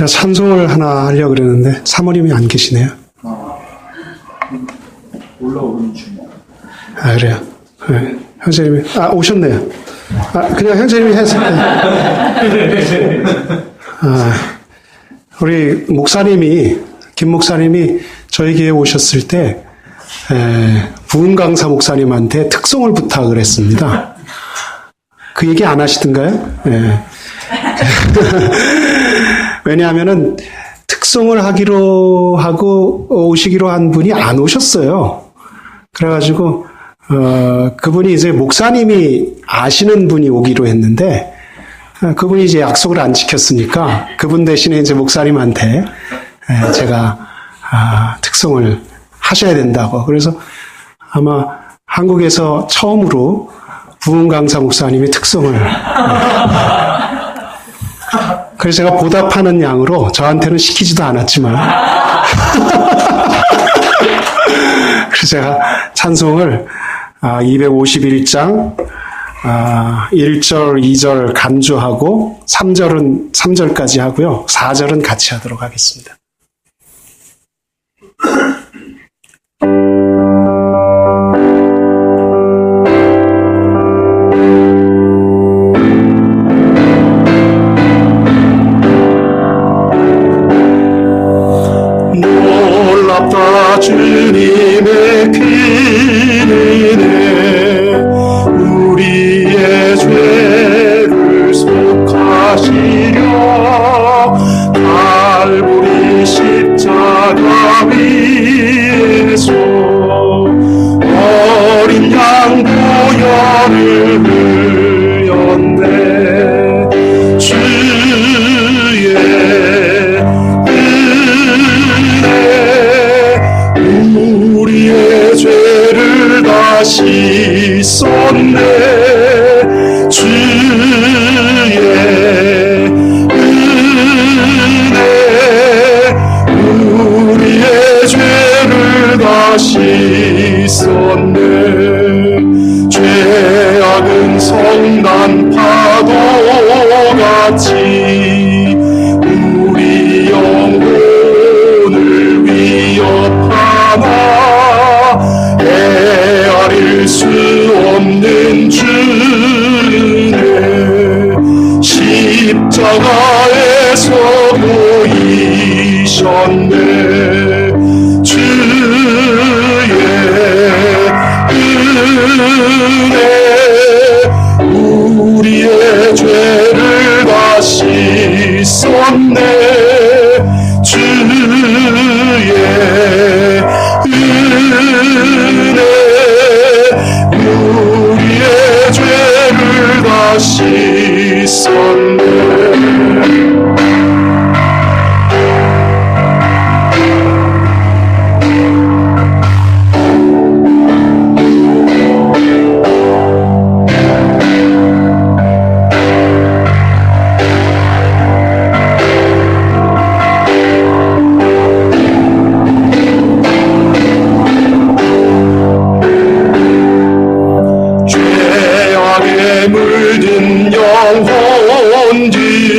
제가 찬송을 하나 하려고 그러는데 사모님이 안 계시네요. 올라오는 중. 아, 그래요. 네. 형제님이, 오셨네요. 그냥 형제님이 해서. 우리 목사님이, 김 목사님이 저희 교회에 오셨을 때, 부흥강사 목사님한테 특송을 부탁을 했습니다. 그 얘기 안 하시던가요? 네. 왜냐하면은 특송을 하기로 하고 오시기로 한 분이 안 오셨어요. 그래가지고 그분이 이제 목사님이 아시는 분이 오기로 했는데 그분이 이제 약속을 안 지켰으니까 그분 대신에 이제 목사님한테 제가 특송을 하셔야 된다고. 그래서 아마 한국에서 처음으로 부흥강사 목사님이 특송을 그래서 제가 보답하는 양으로 저한테는 시키지도 않았지만 그래서 제가 찬송을 251장 1절, 2절 간주하고 3절까지 하고요. 4절은 같이 하도록 하겠습니다. 놀랍다 주님의 피는에 우리의 죄를 속하시려 갈보리 십자가 위에서 어린 양 보혈을 흘렸네. 주의 우리의 죄를 다 씻었네. 주의 은혜 우리의 죄를 다 씻었네. 죄악은 성난 파도같이 우리 영혼을 위협하나 헤아릴 수 없는 주네. 십자가에서 보이셨네. 주의 은혜 우리의 죄를 다 씻었네. 주의 은혜 우리의 죄를 다 씻었네. 죄악에 물든 영혼들을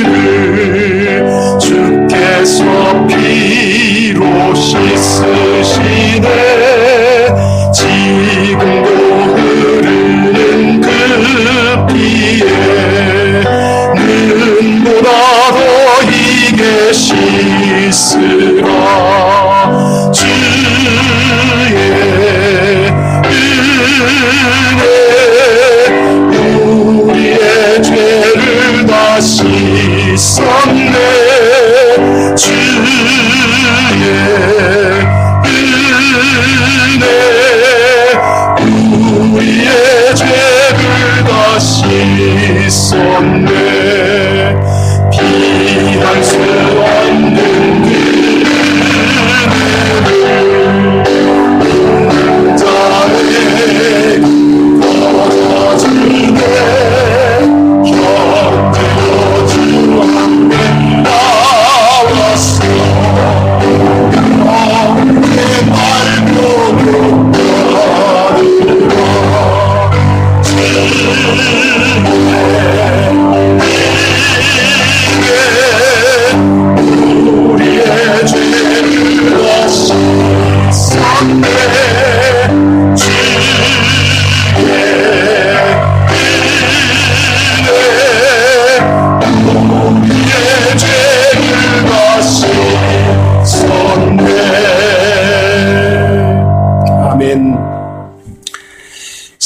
주께서 피로 씻으시네. 지금도 흐르는 그 피에 눈보다 더 이게 씻으라. 주의 은혜 우리의 죄를 다 씻었네. 주의 은혜 우리의 죄를 다 씻었네. 피할 수 없는 그 은혜를 자에게 거저주네. 곁들여 주옵니다.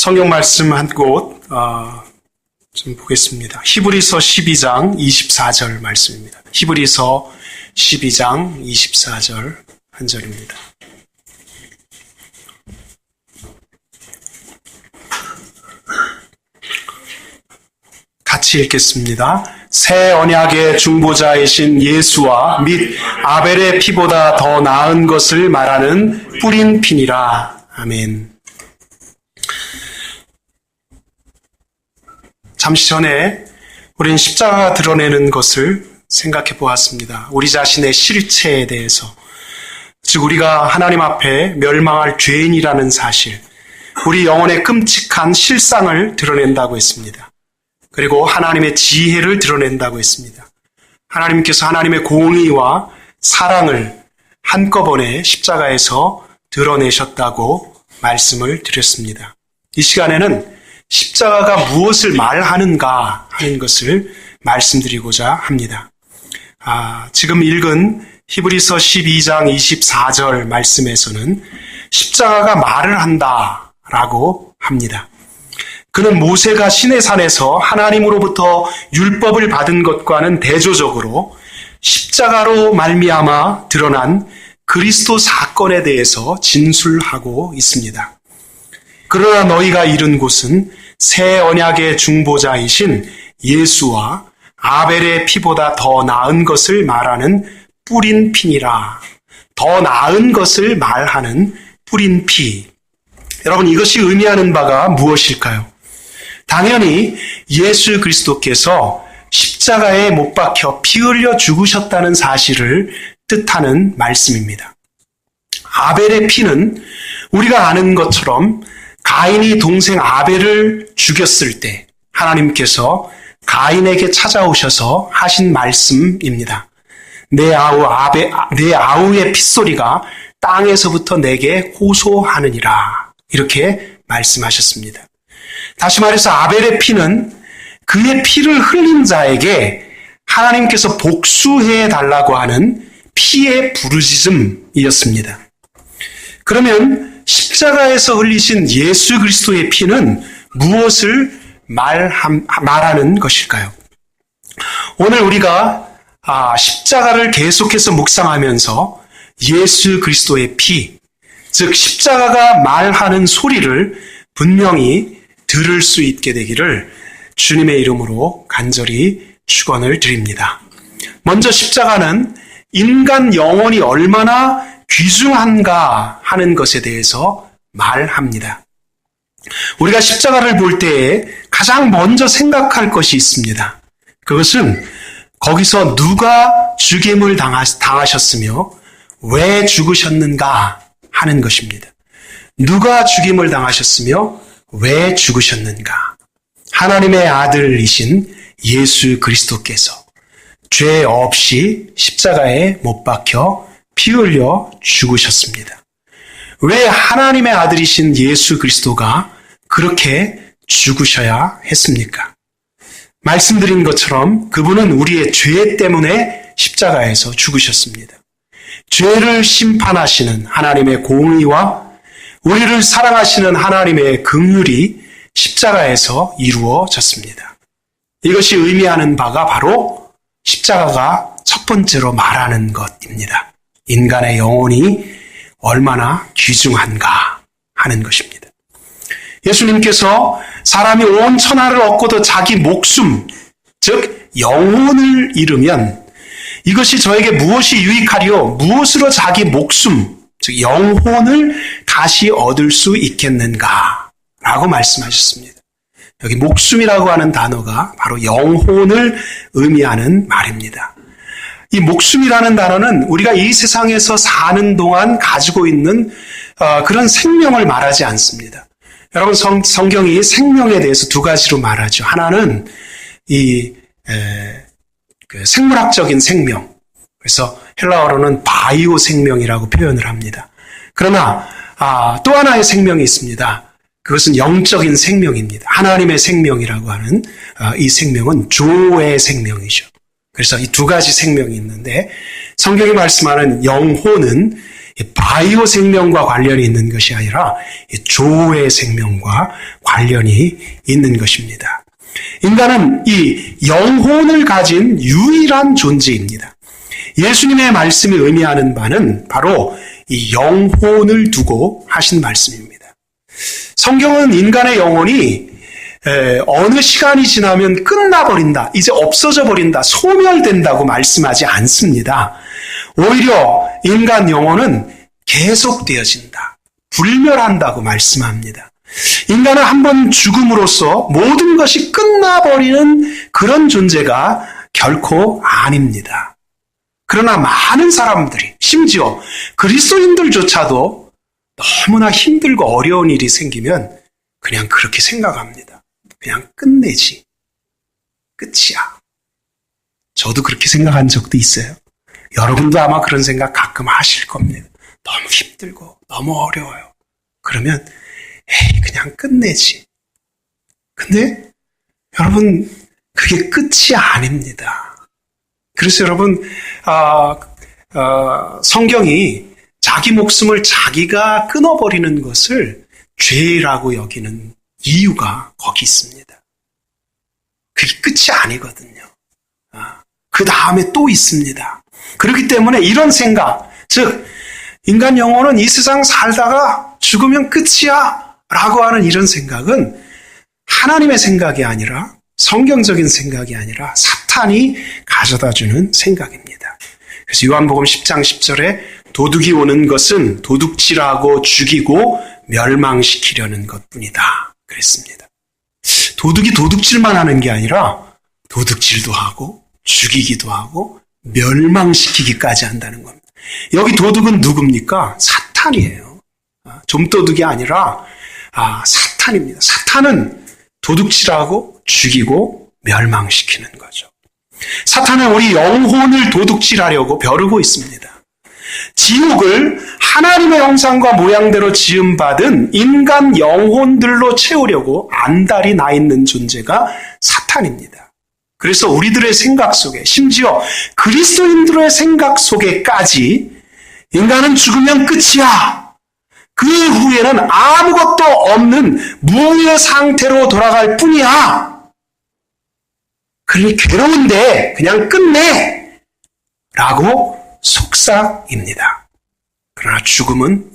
성경 말씀 한 곳, 좀 보겠습니다. 히브리서 12장 24절 말씀입니다. 히브리서 12장 24절 한 절입니다. 같이 읽겠습니다. 새 언약의 중보자이신 예수와 및 아벨의 피보다 더 나은 것을 말하는 뿌린 피니라. 아멘. 잠시 전에 우리는 십자가가 드러내는 것을 생각해 보았습니다. 우리 자신의 실체에 대해서, 즉 우리가 하나님 앞에 멸망할 죄인이라는 사실, 우리 영혼의 끔찍한 실상을 드러낸다고 했습니다. 그리고 하나님의 지혜를 드러낸다고 했습니다. 하나님께서 하나님의 공의와 사랑을 한꺼번에 십자가에서 드러내셨다고 말씀을 드렸습니다. 이 시간에는 십자가가 무엇을 말하는가 하는 것을 말씀드리고자 합니다. 지금 읽은 히브리서 12장 24절 말씀에서는 십자가가 말을 한다라고 합니다. 그는 모세가 시내산에서 하나님으로부터 율법을 받은 것과는 대조적으로 십자가로 말미암아 드러난 그리스도 사건에 대해서 진술하고 있습니다. 그러나 너희가 이른 곳은 새 언약의 중보자이신 예수와 아벨의 피보다 더 나은 것을 말하는 뿌린 피니라. 더 나은 것을 말하는 뿌린 피. 여러분, 이것이 의미하는 바가 무엇일까요? 당연히 예수 그리스도께서 십자가에 못 박혀 피 흘려 죽으셨다는 사실을 뜻하는 말씀입니다. 아벨의 피는 우리가 아는 것처럼 가인이 동생 아벨을 죽였을 때 하나님께서 가인에게 찾아오셔서 하신 말씀입니다. 내 아우의 핏소리가 땅에서부터 내게 호소하느니라. 이렇게 말씀하셨습니다. 다시 말해서 아벨의 피는 그의 피를 흘린 자에게 하나님께서 복수해 달라고 하는 피의 부르짖음이었습니다. 그러면 십자가에서 흘리신 예수 그리스도의 피는 무엇을 말하는 것일까요? 오늘 우리가 십자가를 계속해서 묵상하면서 예수 그리스도의 피, 즉 십자가가 말하는 소리를 분명히 들을 수 있게 되기를 주님의 이름으로 간절히 축원을 드립니다. 먼저 십자가는 인간 영혼이 얼마나 귀중한가 하는 것에 대해서 말합니다. 우리가 십자가를 볼 때에 가장 먼저 생각할 것이 있습니다. 그것은 거기서 누가 죽임을 당하셨으며 왜 죽으셨는가 하는 것입니다. 누가 죽임을 당하셨으며 왜 죽으셨는가? 하나님의 아들이신 예수 그리스도께서 죄 없이 십자가에 못 박혀 피 흘려 죽으셨습니다. 왜 하나님의 아들이신 예수 그리스도가 그렇게 죽으셔야 했습니까? 말씀드린 것처럼 그분은 우리의 죄 때문에 십자가에서 죽으셨습니다. 죄를 심판하시는 하나님의 공의와 우리를 사랑하시는 하나님의 긍휼이 십자가에서 이루어졌습니다. 이것이 의미하는 바가 바로 십자가가 첫 번째로 말하는 것입니다. 인간의 영혼이 얼마나 귀중한가 하는 것입니다. 예수님께서 사람이 온 천하를 얻고도 자기 목숨, 즉 영혼을 잃으면 이것이 저에게 무엇이 유익하리요? 무엇으로 자기 목숨, 즉 영혼을 다시 얻을 수 있겠는가? 라고 말씀하셨습니다. 여기 목숨이라고 하는 단어가 바로 영혼을 의미하는 말입니다. 이 목숨이라는 단어는 우리가 이 세상에서 사는 동안 가지고 있는 그런 생명을 말하지 않습니다. 여러분, 성경이 생명에 대해서 두 가지로 말하죠. 하나는 생물학적인 생명, 그래서 헬라어로는 바이오 생명이라고 표현을 합니다. 그러나 또 하나의 생명이 있습니다. 그것은 영적인 생명입니다. 하나님의 생명이라고 하는 이 생명은 조의 생명이죠. 그래서 이 두 가지 생명이 있는데 성경이 말씀하는 영혼은 바이오 생명과 관련이 있는 것이 아니라 조의 생명과 관련이 있는 것입니다. 인간은 이 영혼을 가진 유일한 존재입니다. 예수님의 말씀이 의미하는 바는 바로 이 영혼을 두고 하신 말씀입니다. 성경은 인간의 영혼이 어느 시간이 지나면 끝나버린다, 이제 없어져 버린다, 소멸된다고 말씀하지 않습니다. 오히려 인간 영혼은 계속되어진다, 불멸한다고 말씀합니다. 인간은 한번 죽음으로써 모든 것이 끝나버리는 그런 존재가 결코 아닙니다. 그러나 많은 사람들이, 심지어 그리스도인들조차도 너무나 힘들고 어려운 일이 생기면 그냥 그렇게 생각합니다. 그냥 끝내지. 끝이야. 저도 그렇게 생각한 적도 있어요. 여러분도 아마 그런 생각 가끔 하실 겁니다. 너무 힘들고 너무 어려워요. 그러면 에이, 그냥 끝내지. 근데 여러분, 그게 끝이 아닙니다. 그래서 여러분, 성경이 자기 목숨을 자기가 끊어버리는 것을 죄라고 여기는 이유가 거기 있습니다. 그게 끝이 아니거든요. 그 다음에 또 있습니다. 그렇기 때문에 이런 생각, 즉 인간 영혼은 이 세상 살다가 죽으면 끝이야 라고 하는 이런 생각은 하나님의 생각이 아니라, 성경적인 생각이 아니라 사탄이 가져다주는 생각입니다. 그래서 요한복음 10장 10절에 도둑이 오는 것은 도둑질하고 죽이고 멸망시키려는 것뿐이다 그랬습니다. 도둑이 도둑질만 하는 게 아니라 도둑질도 하고 죽이기도 하고 멸망시키기까지 한다는 겁니다. 여기 도둑은 누굽니까? 사탄이에요. 좀도둑이 아니라 사탄입니다. 사탄은 도둑질하고 죽이고 멸망시키는 거죠. 사탄은 우리 영혼을 도둑질하려고 벼르고 있습니다. 지옥을 하나님의 형상과 모양대로 지음받은 인간 영혼들로 채우려고 안달이 나 있는 존재가 사탄입니다. 그래서 우리들의 생각 속에, 심지어 그리스도인들의 생각 속에까지 인간은 죽으면 끝이야, 그 후에는 아무것도 없는 무의 상태로 돌아갈 뿐이야, 그러니 괴로운데 그냥 끝내 라고 속삭입니다. 그러나 죽음은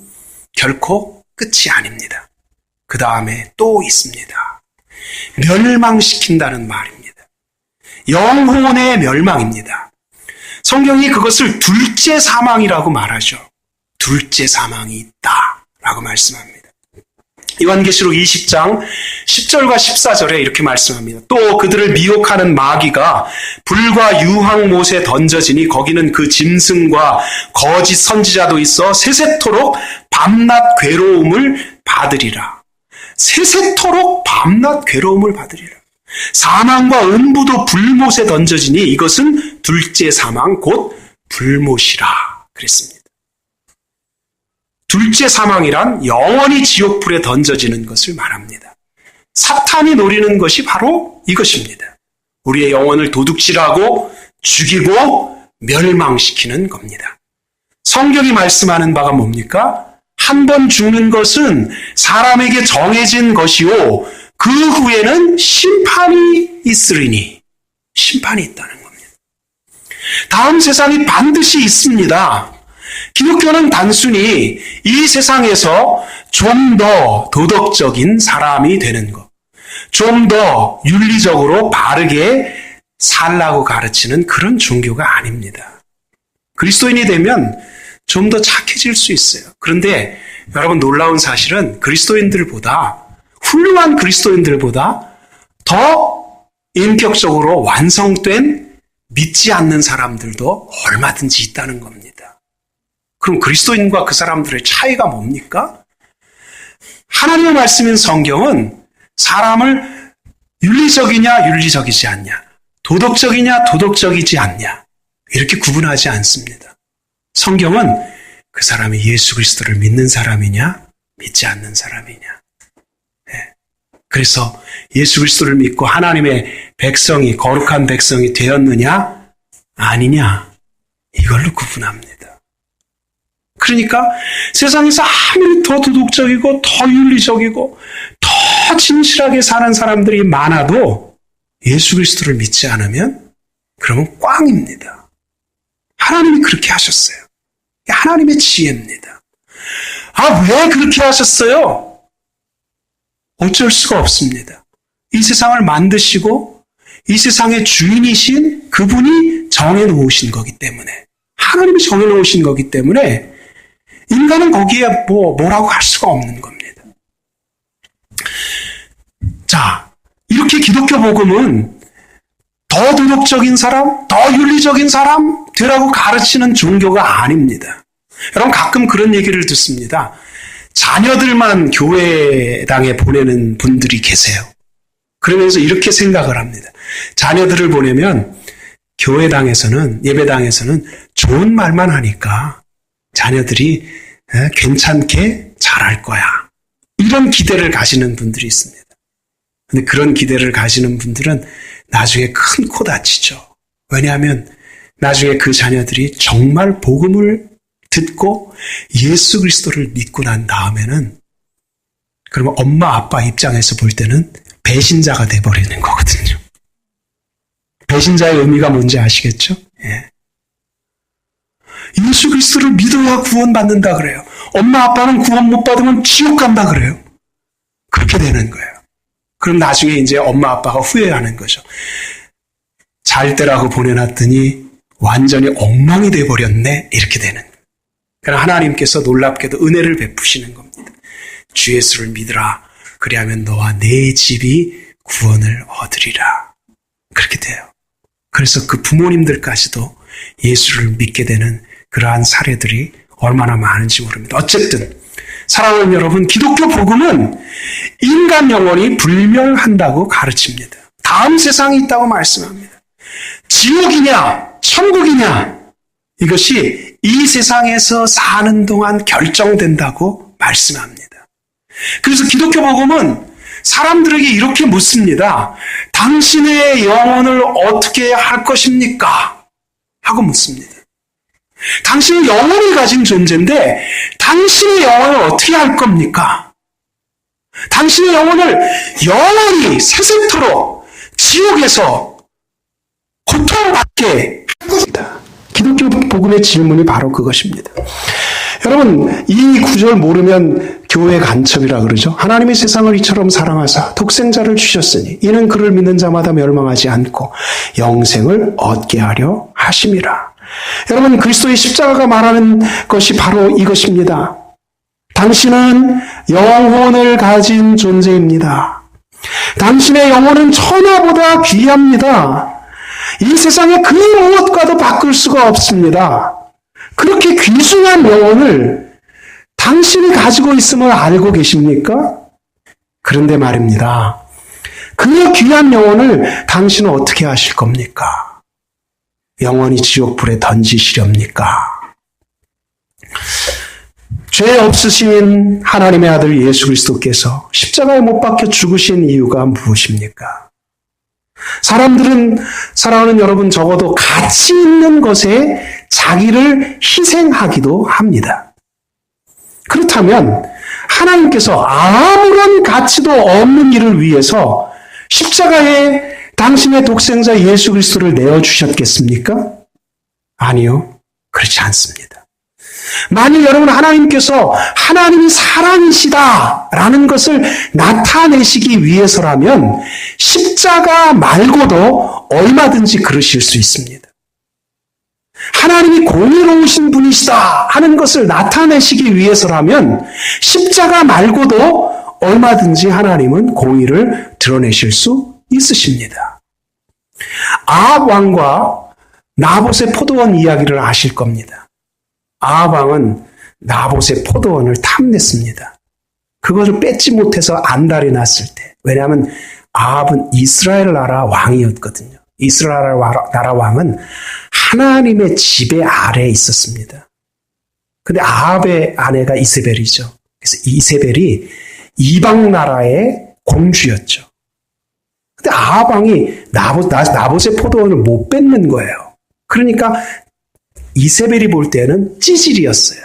결코 끝이 아닙니다. 그 다음에 또 있습니다. 멸망시킨다는 말입니다. 영혼의 멸망입니다. 성경이 그것을 둘째 사망이라고 말하죠. 둘째 사망이 있다 라고 말씀합니다. 요한계시록 20장 10절과 14절에 이렇게 말씀합니다. 또 그들을 미혹하는 마귀가 불과 유황못에 던져지니 거기는 그 짐승과 거짓 선지자도 있어 세세토록 밤낮 괴로움을 받으리라. 세세토록 밤낮 괴로움을 받으리라. 사망과 음부도 불못에 던져지니 이것은 둘째 사망 곧 불못이라 그랬습니다. 둘째 사망이란 영원히 지옥불에 던져지는 것을 말합니다. 사탄이 노리는 것이 바로 이것입니다. 우리의 영혼을 도둑질하고 죽이고 멸망시키는 겁니다. 성경이 말씀하는 바가 뭡니까? 한 번 죽는 것은 사람에게 정해진 것이요 그 후에는 심판이 있으리니, 심판이 있다는 겁니다. 다음 세상이 반드시 있습니다. 기독교는 단순히 이 세상에서 좀 더 도덕적인 사람이 되는 것, 좀 더 윤리적으로 바르게 살라고 가르치는 그런 종교가 아닙니다. 그리스도인이 되면 좀 더 착해질 수 있어요. 그런데 여러분, 놀라운 사실은 그리스도인들보다, 훌륭한 그리스도인들보다 더 인격적으로 완성된 믿지 않는 사람들도 얼마든지 있다는 겁니다. 그럼 그리스도인과 그 사람들의 차이가 뭡니까? 하나님의 말씀인 성경은 사람을 윤리적이냐 윤리적이지 않냐, 도덕적이냐 도덕적이지 않냐 이렇게 구분하지 않습니다. 성경은 그 사람이 예수 그리스도를 믿는 사람이냐 믿지 않는 사람이냐. 그래서 예수 그리스도를 믿고 하나님의 백성이, 거룩한 백성이 되었느냐 아니냐, 이걸로 구분합니다. 그러니까 세상에서 아무리 더 도덕적이고 더 윤리적이고 더 진실하게 사는 사람들이 많아도 예수 그리스도를 믿지 않으면 그러면 꽝입니다. 하나님이 그렇게 하셨어요. 하나님의 지혜입니다. 왜 그렇게 하셨어요? 어쩔 수가 없습니다. 이 세상을 만드시고 이 세상의 주인이신 그분이 정해놓으신 거기 때문에, 하나님이 정해놓으신 거기 때문에 인간은 거기에 뭐라고 할 수가 없는 겁니다. 자, 이렇게 기독교 복음은 더 도덕적인 사람, 더 윤리적인 사람 되라고 가르치는 종교가 아닙니다. 여러분 가끔 그런 얘기를 듣습니다. 자녀들만 교회당에 보내는 분들이 계세요. 그러면서 이렇게 생각을 합니다. 자녀들을 보내면 교회당에서는, 예배당에서는 좋은 말만 하니까 자녀들이 괜찮게 잘할 거야. 이런 기대를 가지는 분들이 있습니다. 근데 그런 기대를 가지는 분들은 나중에 큰 코 다치죠. 왜냐하면 나중에 그 자녀들이 정말 복음을 듣고 예수 그리스도를 믿고 난 다음에는, 그러면 엄마 아빠 입장에서 볼 때는 배신자가 돼버리는 거거든요. 배신자의 의미가 뭔지 아시겠죠? 예. 예수 그리스도를 믿어야 구원받는다 그래요. 엄마 아빠는 구원 못 받으면 지옥 간다 그래요. 그렇게 되는 거예요. 그럼 나중에 이제 엄마 아빠가 후회하는 거죠. 잘 때라고 보내놨더니 완전히 엉망이 돼버렸네. 이렇게 되는 거예요. 그러나 하나님께서 놀랍게도 은혜를 베푸시는 겁니다. 주 예수를 믿으라. 그리하면 너와 내 집이 구원을 얻으리라. 그렇게 돼요. 그래서 그 부모님들까지도 예수를 믿게 되는 그러한 사례들이 얼마나 많은지 모릅니다. 어쨌든 사랑하는 여러분, 기독교 복음은 인간 영혼이 불멸한다고 가르칩니다. 다음 세상이 있다고 말씀합니다. 지옥이냐 천국이냐, 이것이 이 세상에서 사는 동안 결정된다고 말씀합니다. 그래서 기독교 복음은 사람들에게 이렇게 묻습니다. 당신의 영혼을 어떻게 할 것입니까? 하고 묻습니다. 당신은 영혼을 가진 존재인데 당신의 영혼을 어떻게 할 겁니까? 당신의 영혼을 영원히 세세토록 지옥에서 고통받게 할 것입니다. 기독교 복음의 질문이 바로 그것입니다. 여러분, 이 구절 모르면 교회 간첩이라 그러죠. 하나님이 세상을 이처럼 사랑하사 독생자를 주셨으니 이는 그를 믿는 자마다 멸망하지 않고 영생을 얻게 하려 하심이라. 여러분, 그리스도의 십자가가 말하는 것이 바로 이것입니다. 당신은 영혼을 가진 존재입니다. 당신의 영혼은 천하보다 귀합니다. 이 세상의 그 무엇과도 바꿀 수가 없습니다. 그렇게 귀중한 영혼을 당신이 가지고 있음을 알고 계십니까? 그런데 말입니다. 그 귀한 영혼을 당신은 어떻게 하실 겁니까? 영원히 지옥불에 던지시렵니까? 죄 없으신 하나님의 아들 예수 그리스도께서 십자가에 못 박혀 죽으신 이유가 무엇입니까? 사람들은, 사랑하는 여러분, 적어도 가치 있는 것에 자기를 희생하기도 합니다. 그렇다면 하나님께서 아무런 가치도 없는 일을 위해서 십자가에 당신의 독생자 예수 그리스도를 내어주셨겠습니까? 아니요, 그렇지 않습니다. 만일 여러분 하나님께서 하나님이 사랑이시다라는 것을 나타내시기 위해서라면 십자가 말고도 얼마든지 그러실 수 있습니다. 하나님이 공의로우신 분이시다 하는 것을 나타내시기 위해서라면 십자가 말고도 얼마든지 하나님은 공의를 드러내실 수 있으십니다. 아합 왕과 나봇의 포도원 이야기를 아실 겁니다. 아합 왕은 나봇의 포도원을 탐냈습니다. 그것을 뺏지 못해서 안달이 났을 때, 왜냐하면 아합은 이스라엘 나라 왕이었거든요. 이스라엘 나라 왕은 하나님의 지배 아래에 있었습니다. 근데 아합의 아내가 이세벨이죠. 그래서 이세벨이 이방 나라의 공주였죠. 근데 아합 왕이 나봇의 포도원을 못 뺏는 거예요. 그러니까 이세벨이 볼 때는 찌질이었어요.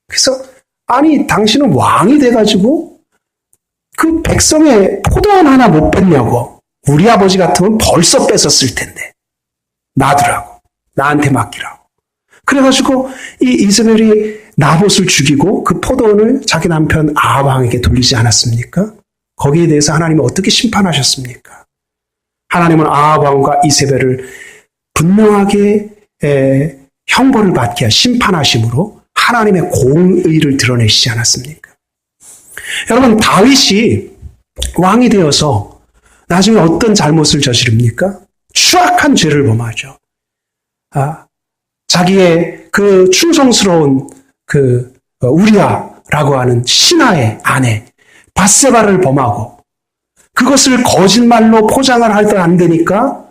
그래서 아니 당신은 왕이 돼가지고 그 백성의 포도원 하나 못 뺐냐고. 우리 아버지 같으면 벌써 뺏었을 텐데 놔두라고. 나한테 맡기라고. 그래가지고 이 이세벨이 나봇을 죽이고 그 포도원을 자기 남편 아합 왕에게 돌리지 않았습니까? 거기에 대해서 하나님은 어떻게 심판하셨습니까? 하나님은 아합 왕과 이세벨을 분명하게 형벌을 받게 심판하심으로 하나님의 공의를 드러내시지 않았습니까? 여러분, 다윗이 왕이 되어서 나중에 어떤 잘못을 저지릅니까? 추악한 죄를 범하죠. 자기의 그 충성스러운 그 우리아라고 하는 신하의 아내 밧세바를 범하고 그것을 거짓말로 포장을 하도 안 되니까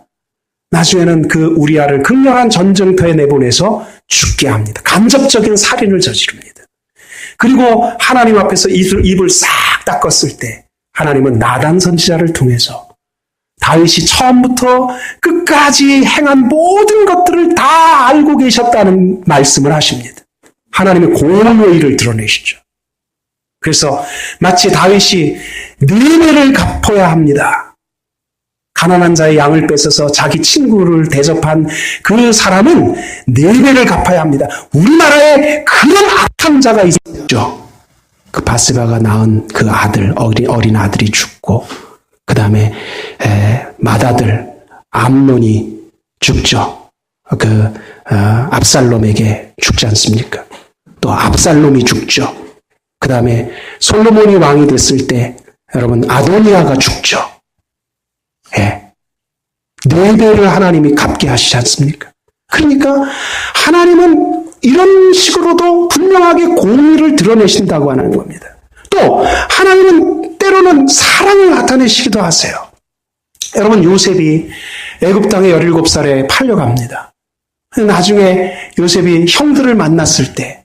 나중에는 그 우리아를 극렬한 전쟁터에 내보내서 죽게 합니다. 간접적인 살인을 저지릅니다. 그리고 하나님 앞에서 입을 싹 닦았을 때 하나님은 나단 선지자를 통해서 다윗이 처음부터 끝까지 행한 모든 것들을 다 알고 계셨다는 말씀을 하십니다. 하나님의 공의를 드러내시죠. 그래서 마치 다윗이 네 배를 갚아야 합니다. 가난한 자의 양을 뺏어서 자기 친구를 대접한 그 사람은 네 배를 갚아야 합니다. 우리나라에 그런 악한 자가 있었죠. 그 밧세바가 낳은 그 아들, 어린 아들이 죽고 그 다음에 맏아들 암논이 죽죠. 압살롬에게 죽지 않습니까? 또 압살롬이 죽죠. 그 다음에 솔로몬이 왕이 됐을 때 여러분 아도니아가 죽죠. 네 배를 하나님이 갚게 하시지 않습니까? 그러니까 하나님은 이런 식으로도 분명하게 공의를 드러내신다고 하는 겁니다. 또 하나님은 때로는 사랑을 나타내시기도 하세요. 여러분, 요셉이 애굽 땅에 17살에 팔려갑니다. 나중에 요셉이 형들을 만났을 때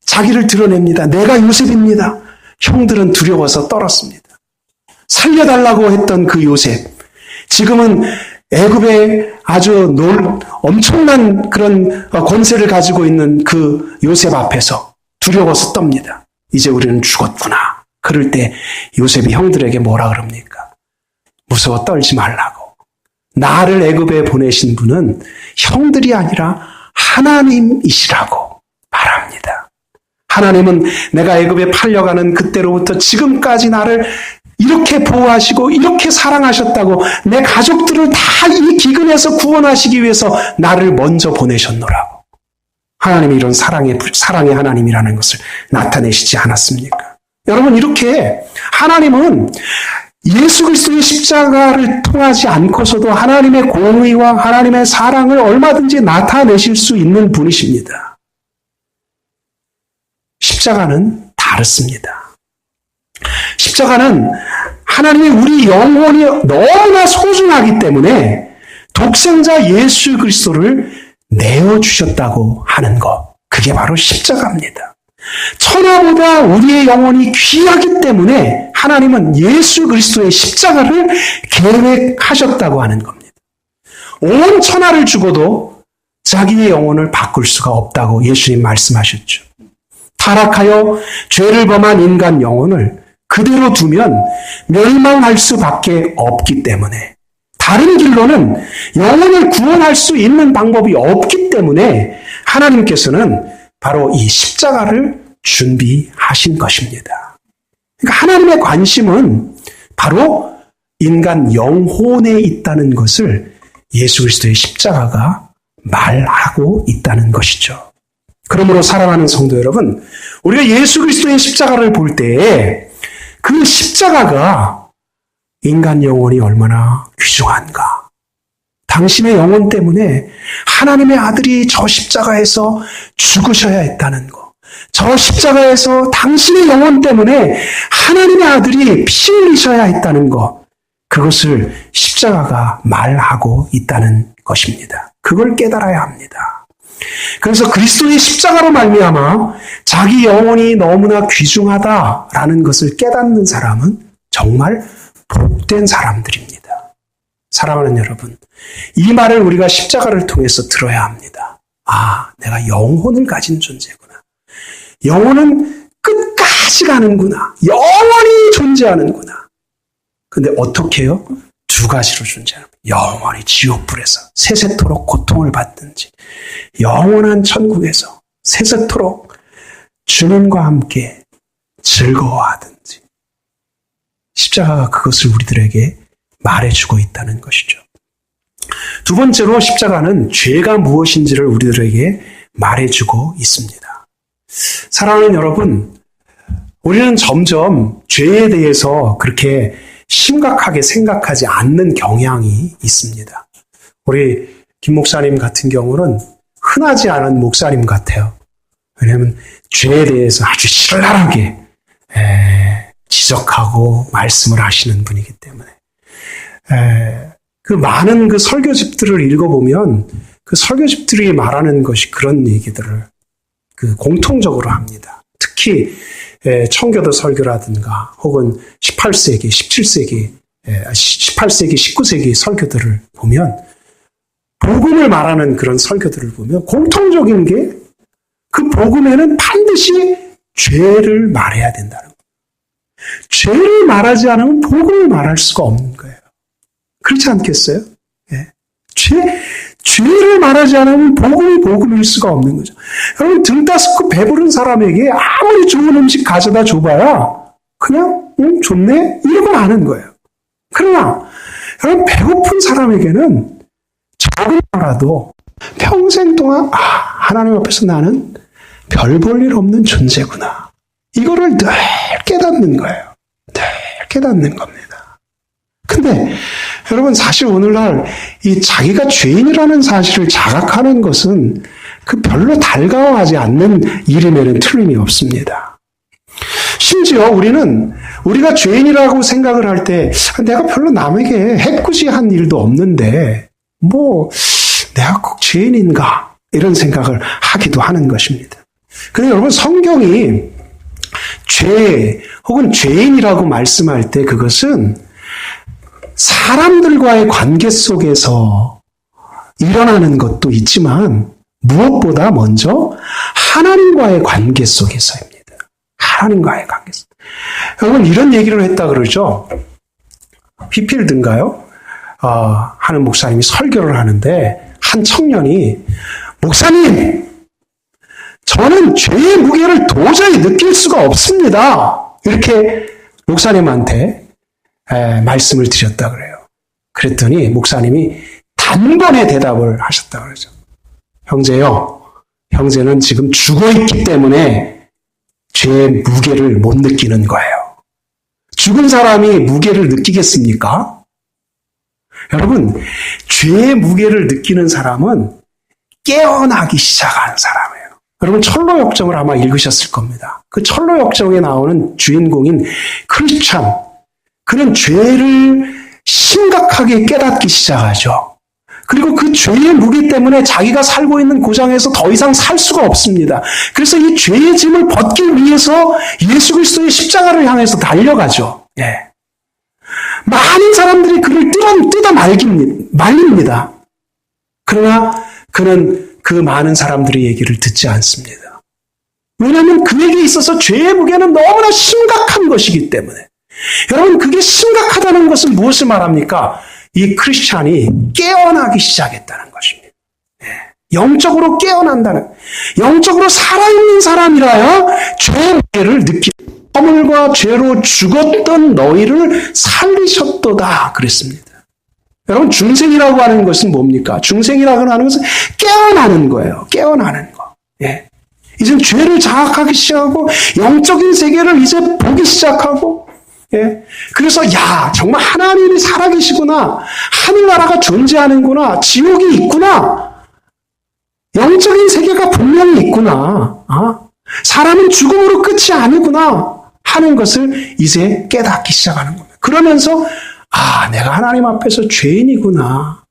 자기를 드러냅니다. 내가 요셉입니다. 형들은 두려워서 떨었습니다. 살려달라고 했던 그 요셉, 지금은 애굽에 아주 엄청난 그런 권세를 가지고 있는 그 요셉 앞에서 두려워서 떱니다. 이제 우리는 죽었구나. 그럴 때 요셉이 형들에게 뭐라 그럽니까? 무서워 떨지 말라고. 나를 애굽에 보내신 분은 형들이 아니라 하나님이시라고 말합니다. 하나님은 내가 애굽에 팔려가는 그때로부터 지금까지 나를 이렇게 보호하시고 이렇게 사랑하셨다고 내 가족들을 다 이 기근에서 구원하시기 위해서 나를 먼저 보내셨노라고. 하나님이 이런 사랑의 하나님이라는 것을 나타내시지 않았습니까? 여러분, 이렇게 하나님은 예수 그리스도의 십자가를 통하지 않고서도 하나님의 공의와 하나님의 사랑을 얼마든지 나타내실 수 있는 분이십니다. 십자가는 다릅니다. 십자가는 하나님이 우리 영혼이 너무나 소중하기 때문에 독생자 예수 그리스도를 내어주셨다고 하는 것. 그게 바로 십자가입니다. 천하보다 우리의 영혼이 귀하기 때문에 하나님은 예수 그리스도의 십자가를 계획하셨다고 하는 겁니다. 온 천하를 주고도 자기의 영혼을 바꿀 수가 없다고 예수님 말씀하셨죠. 타락하여 죄를 범한 인간 영혼을 그대로 두면 멸망할 수밖에 없기 때문에, 다른 길로는 영혼을 구원할 수 있는 방법이 없기 때문에 하나님께서는 바로 이 십자가를 준비하신 것입니다. 그러니까 하나님의 관심은 바로 인간 영혼에 있다는 것을 예수 그리스도의 십자가가 말하고 있다는 것이죠. 그러므로 사랑하는 성도 여러분, 우리가 예수 그리스도의 십자가를 볼 때에 그 십자가가 인간 영혼이 얼마나 귀중한가. 당신의 영혼 때문에 하나님의 아들이 저 십자가에서 죽으셔야 했다는 것. 저 십자가에서 당신의 영혼 때문에 하나님의 아들이 피 흘리셔야 했다는 것. 그것을 십자가가 말하고 있다는 것입니다. 그걸 깨달아야 합니다. 그래서 그리스도의 십자가로 말미암아 자기 영혼이 너무나 귀중하다라는 것을 깨닫는 사람은 정말 복된 사람들입니다. 사랑하는 여러분, 이 말을 우리가 십자가를 통해서 들어야 합니다. 아, 내가 영혼을 가진 존재구나. 영혼은 끝까지 가는구나. 영원히 존재하는구나. 근데 어떻게 해요? 두 가지로 존재하는 거예요. 영원히 지옥불에서 세세토록 고통을 받든지 영원한 천국에서 세세토록 주님과 함께 즐거워하든지. 십자가가 그것을 우리들에게 말해주고 있다는 것이죠. 두 번째로 십자가는 죄가 무엇인지를 우리들에게 말해주고 있습니다. 사랑하는 여러분, 우리는 점점 죄에 대해서 그렇게 심각하게 생각하지 않는 경향이 있습니다. 우리 김 목사님 같은 경우는 흔하지 않은 목사님 같아요. 왜냐하면 죄에 대해서 아주 신랄하게 지적하고 말씀을 하시는 분이기 때문에 그 많은 그 설교집들을 읽어보면 그 설교집들이 말하는 것이 그런 얘기들을 그 공통적으로 합니다. 특히 청교도 설교라든가 혹은 18세기, 17세기, 18세기, 19세기 설교들을 보면 복음을 말하는 그런 설교들을 보면 공통적인 게 그 복음에는 반드시 죄를 말해야 된다는 거예요. 죄를 말하지 않으면 복음을 말할 수가 없는 거예요. 그렇지 않겠어요? 예. 죄를 말하지 않으면 복음이 복음일 수가 없는 거죠. 여러분, 등 따스고 배부른 사람에게 아무리 좋은 음식 가져다 줘봐야 그냥 좋네? 이러고 마는 거예요. 그러나 여러분, 배고픈 사람에게는 적은 거라도 평생 동안 하나님 앞에서 나는 별 볼 일 없는 존재구나. 이거를 늘 깨닫는 거예요. 늘 깨닫는 겁니다. 근데 여러분, 사실 오늘날 이 자기가 죄인이라는 사실을 자각하는 것은 그 별로 달가워하지 않는 일임에는 틀림이 없습니다. 심지어 우리가 죄인이라고 생각을 할 때 내가 별로 남에게 해코지한 일도 없는데 내가 꼭 죄인인가 이런 생각을 하기도 하는 것입니다. 근데 여러분, 성경이 죄 혹은 죄인이라고 말씀할 때 그것은 사람들과의 관계 속에서 일어나는 것도 있지만 무엇보다 먼저 하나님과의 관계 속에서입니다. 하나님과의 관계 속. 여러분, 이런 얘기를 했다 그러죠. 피필드인가요? 하는 목사님이 설교를 하는데 한 청년이 목사님, 저는 죄의 무게를 도저히 느낄 수가 없습니다. 이렇게 목사님한테 말씀을 드렸다 그래요. 그랬더니 목사님이 단번에 대답을 하셨다 그러죠. 형제요, 형제는 지금 죽어있기 때문에 죄의 무게를 못 느끼는 거예요. 죽은 사람이 무게를 느끼겠습니까? 여러분, 죄의 무게를 느끼는 사람은 깨어나기 시작하는 사람이에요. 여러분, 철로역정을 아마 읽으셨을 겁니다. 그 철로역정에 나오는 주인공인 크리스찬, 그는 죄를 심각하게 깨닫기 시작하죠. 그리고 그 죄의 무게 때문에 자기가 살고 있는 고장에서 더 이상 살 수가 없습니다. 그래서 이 죄의 짐을 벗기 위해서 예수 그리스도의 십자가를 향해서 달려가죠. 예. 많은 사람들이 그를 뜯어 말립니다. 그러나 그는 그 많은 사람들의 얘기를 듣지 않습니다. 왜냐하면 그에게 있어서 죄의 무게는 너무나 심각한 것이기 때문에. 여러분, 그게 심각하다는 것은 무엇을 말합니까? 이 크리스찬이 깨어나기 시작했다는 것입니다. 영적으로 깨어난다는, 영적으로 살아있는 사람이라야 죄의 무게를 느끼고 허물과 죄로 죽었던 너희를 살리셨도다 그랬습니다. 여러분, 중생이라고 하는 것은 뭡니까? 중생이라고 하는 것은 깨어나는 거예요. 깨어나는 거. 예. 이제 죄를 자각하기 시작하고 영적인 세계를 이제 보기 시작하고, 예. 그래서 정말 하나님이 살아계시구나. 하늘나라가 존재하는구나. 지옥이 있구나. 영적인 세계가 분명히 있구나. 사람은 죽음으로 끝이 아니구나 하는 것을 이제 깨닫기 시작하는 겁니다. 그러면서 내가 하나님 앞에서 죄인이구나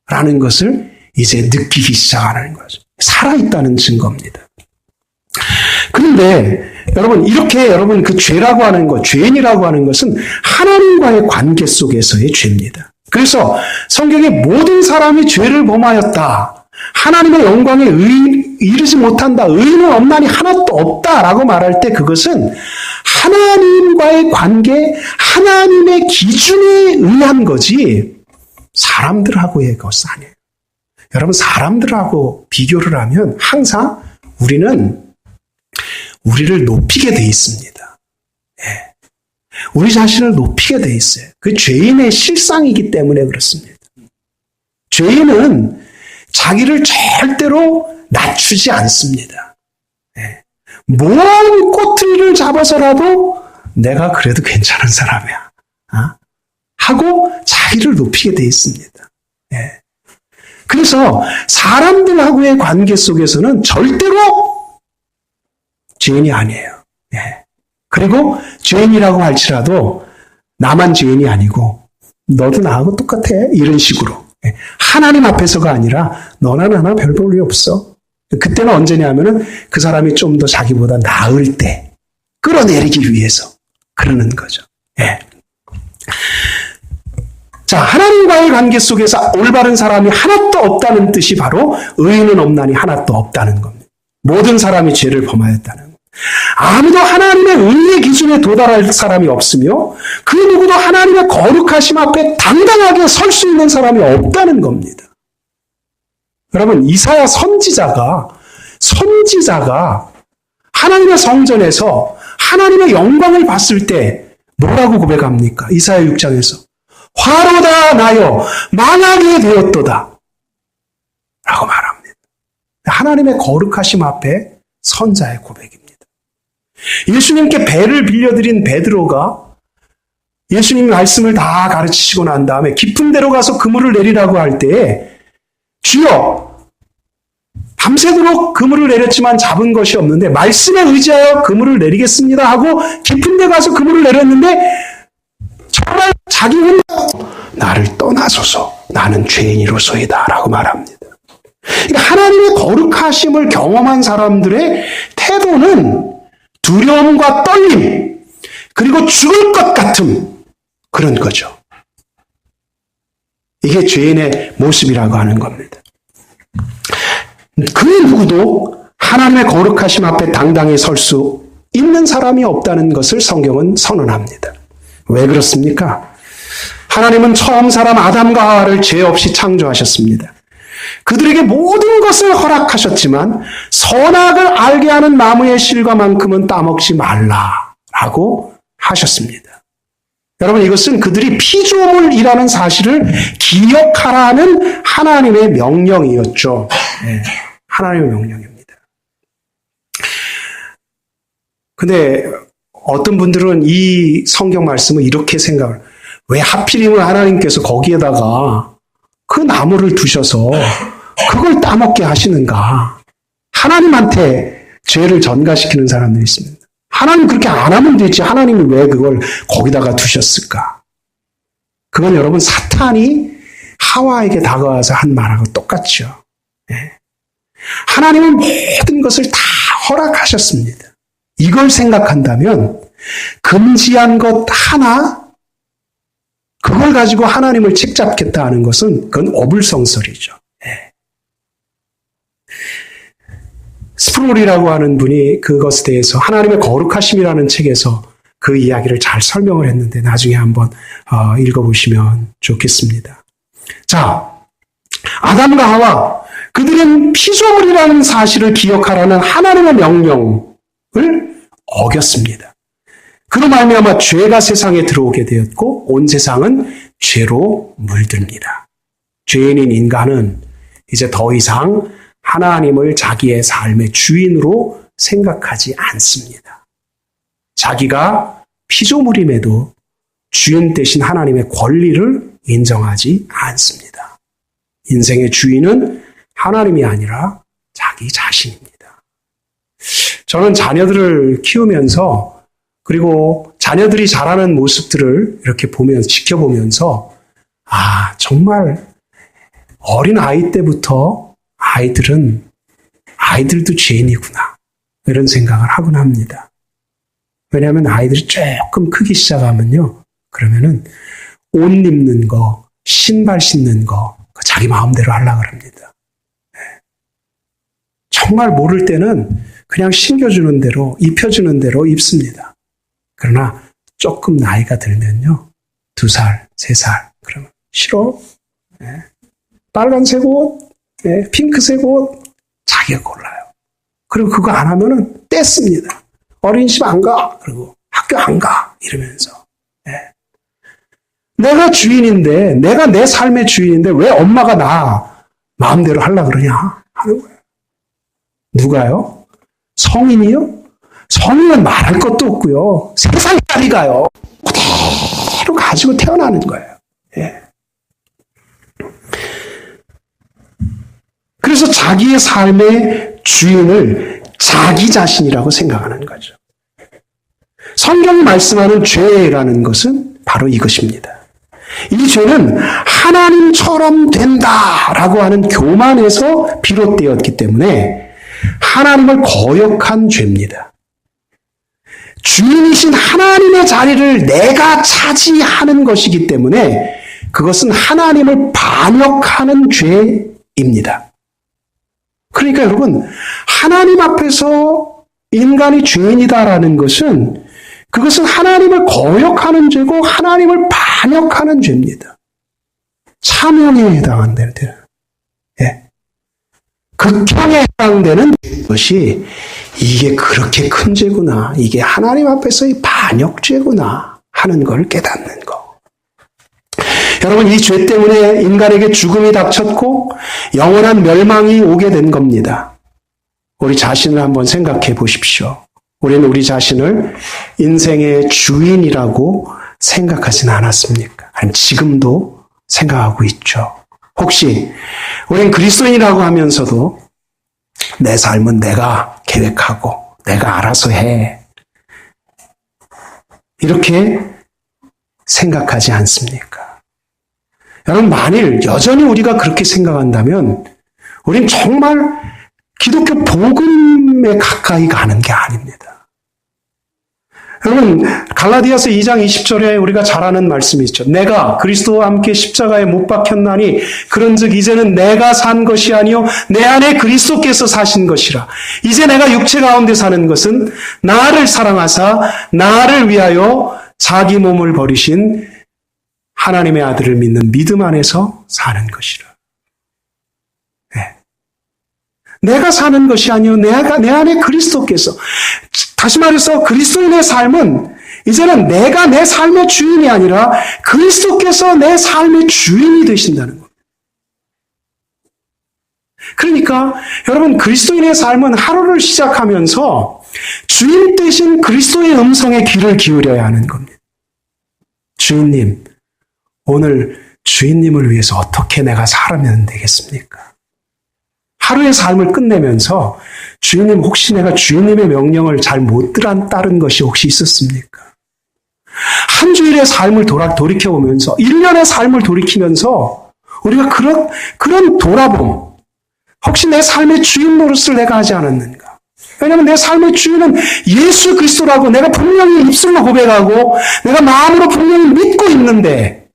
라는 것을 이제 느끼기 시작하는 거죠. 살아있다는 증거입니다. 그런데 여러분 그 죄라고 하는 것, 죄인이라고 하는 것은 하나님과의 관계 속에서의 죄입니다. 그래서 성경에 모든 사람이 죄를 범하였다. 하나님의 영광에 이르지 못한다. 의인은 없나니 하나도 하나도 없다라고 말할 때 그것은 하나님과의 관계, 하나님의 기준에 의한 거지 사람들하고의 것 아니에요. 여러분, 사람들하고 비교를 하면 항상 우리는 우리를 높이게 돼 있습니다. 예. 우리 자신을 높이게 돼 있어요. 그 죄인의 실상이기 때문에 그렇습니다. 죄인은 자기를 절대로 낮추지 않습니다. 예. 먼 꼬투리를 잡아서라도 내가 그래도 괜찮은 사람이야. 하고 자기를 높이게 돼 있습니다. 예. 그래서 사람들하고의 관계 속에서는 절대로 죄인이 아니에요. 예. 그리고 죄인이라고 할지라도 나만 죄인이 아니고 너도 나하고 똑같아. 이런 식으로. 예. 하나님 앞에서가 아니라 너나 나나 별 볼 일 없어. 그때는 언제냐면은 그 사람이 좀 더 자기보다 나을 때 끌어내리기 위해서 그러는 거죠. 예. 자, 하나님과의 관계 속에서 올바른 사람이 하나도 없다는 뜻이 바로 의인은 없나니 하나도 없다는 겁니다. 모든 사람이 죄를 범하였다는 겁니다. 아무도 하나님의 의의 기준에 도달할 사람이 없으며 그 누구도 하나님의 거룩하심 앞에 당당하게 설 수 있는 사람이 없다는 겁니다. 여러분, 이사야 선지자가 하나님의 성전에서 하나님의 영광을 봤을 때 뭐라고 고백합니까? 이사야 6장에서 화로다 나여 망하게 되었도다 라고 말합니다. 하나님의 거룩하심 앞에 선자의 고백입니다. 예수님께 배를 빌려드린 베드로가 예수님 말씀을 다 가르치시고 난 다음에 깊은 데로 가서 그물을 내리라고 할 때에 주여 밤새도록 그물을 내렸지만 잡은 것이 없는데 말씀에 의지하여 그물을 내리겠습니다 하고 깊은 데 가서 그물을 내렸는데 정말 자기 혼자 나를 떠나소서 나는 죄인이로소이다 라고 말합니다. 그러니까 하나님의 거룩하심을 경험한 사람들의 태도는 두려움과 떨림 그리고 죽을 것 같은 그런 거죠. 이게 죄인의 모습이라고 하는 겁니다. 그 누구도 하나님의 거룩하심 앞에 당당히 설 수 있는 사람이 없다는 것을 성경은 선언합니다. 왜 그렇습니까? 하나님은 처음 사람 아담과 하와를 죄 없이 창조하셨습니다. 그들에게 모든 것을 허락하셨지만 선악을 알게 하는 나무의 실과만큼은 따먹지 말라라고 하셨습니다. 여러분, 이것은 그들이 피조물이라는 사실을 기억하라는 하나님의 명령이었죠. 네, 하나님의 명령입니다. 근데 어떤 분들은 이 성경 말씀을 이렇게 생각을, 왜 하필이면 하나님께서 거기에다가 그 나무를 두셔서 그걸 따먹게 하시는가? 하나님한테 죄를 전가시키는 사람들이 있습니다. 하나님 그렇게 안 하면 되지. 하나님이 왜 그걸 거기다가 두셨을까? 그건 여러분 사탄이 하와에게 다가와서 한 말하고 똑같죠. 네. 하나님은 모든 것을 다 허락하셨습니다. 이걸 생각한다면 금지한 것 하나 그걸 가지고 하나님을 책잡겠다 하는 것은 그건 어불성설이죠. 네. 스프롤이라고 하는 분이 그것에 대해서 하나님의 거룩하심이라는 책에서 그 이야기를 잘 설명을 했는데 나중에 한번 읽어보시면 좋겠습니다. 자, 아담과 하와 그들은 피조물이라는 사실을 기억하라는 하나님의 명령을 어겼습니다. 그로 말미암아 죄가 세상에 들어오게 되었고 온 세상은 죄로 물듭니다. 죄인인 인간은 이제 더 이상 하나님을 자기의 삶의 주인으로 생각하지 않습니다. 자기가 피조물임에도 주인 대신 하나님의 권리를 인정하지 않습니다. 인생의 주인은 하나님이 아니라 자기 자신입니다. 저는 자녀들을 키우면서 그리고 자녀들이 자라는 모습들을 이렇게 보면서 지켜보면서 정말 어린 아이 때부터 아이들도 죄인이구나 이런 생각을 하곤 합니다. 왜냐하면 아이들이 조금 크기 시작하면요, 그러면은 옷 입는 거, 신발 신는 거 자기 마음대로 하려고 합니다. 정말 모를 때는 그냥 신겨주는 대로, 입혀주는 대로 입습니다. 그러나 조금 나이가 들면요. 2살, 3살. 그러면 싫어. 네. 빨간색 옷, 네. 핑크색 옷, 자기가 골라요. 그리고 그거 안 하면은 떼습니다. 어린이집 안 가. 그리고 학교 안 가. 이러면서. 네. 내가 주인인데, 내가 내 삶의 주인인데 왜 엄마가 나 마음대로 하려고 그러냐 하는 거예요. 누가요? 성인이요? 성인은 말할 것도 없고요. 3살짜리가요. 그대로 가지고 태어나는 거예요. 예. 그래서 자기의 삶의 주인을 자기 자신이라고 생각하는 거죠. 성경이 말씀하는 죄라는 것은 바로 이것입니다. 이 죄는 하나님처럼 된다라고 하는 교만에서 비롯되었기 때문에 하나님을 거역한 죄입니다. 주인이신 하나님의 자리를 내가 차지하는 것이기 때문에 그것은 하나님을 반역하는 죄입니다. 그러니까 여러분, 하나님 앞에서 인간이 죄인이다라는 것은 그것은 하나님을 거역하는 죄고 하나님을 반역하는 죄입니다. 사명에 해당한다는 데는. 예. 극형에 해당되는 것이 이게 그렇게 큰 죄구나. 이게 하나님 앞에서의 반역죄구나 하는 걸 깨닫는 거. 여러분, 이 죄 때문에 인간에게 죽음이 닥쳤고 영원한 멸망이 오게 된 겁니다. 우리 자신을 한번 생각해 보십시오. 우리는 우리 자신을 인생의 주인이라고 생각하진 않았습니까? 아니면 지금도 생각하고 있죠. 혹시 우린 그리스도인이라고 하면서도 내 삶은 내가 계획하고 내가 알아서 해. 이렇게 생각하지 않습니까? 여러분, 만일 여전히 우리가 그렇게 생각한다면 우린 정말 기독교 복음에 가까이 가는 게 아닙니다. 여러분, 갈라디아서 2장 20절에 우리가 잘 아는 말씀이 있죠. 내가 그리스도와 함께 십자가에 못 박혔나니 그런즉 이제는 내가 산 것이 아니요 내 안에 그리스도께서 사신 것이라. 이제 내가 육체 가운데 사는 것은 나를 사랑하사 나를 위하여 자기 몸을 버리신 하나님의 아들을 믿는 믿음 안에서 사는 것이라. 네. 내가 사는 것이 아니요 내 안에 그리스도께서. 다시 말해서 그리스도인의 삶은 이제는 내가 내 삶의 주인이 아니라 그리스도께서 내 삶의 주인이 되신다는 겁니다. 그러니까 여러분, 그리스도인의 삶은 하루를 시작하면서 주인 되신 그리스도의 음성에 귀를 기울여야 하는 겁니다. 주인님, 오늘 주인님을 위해서 어떻게 내가 살면 되겠습니까? 하루의 삶을 끝내면서 주인님, 혹시 내가 주인님의 명령을 잘 못 따른 것이 혹시 있었습니까? 한 주일의 삶을 돌이켜보면서 1년의 삶을 돌이키면서 우리가 그런 돌아봄, 혹시 내 삶의 주인 노릇을 내가 하지 않았는가? 왜냐하면 내 삶의 주인은 예수 그리스도라고 내가 분명히 입술로 고백하고 내가 마음으로 분명히 믿고 있는데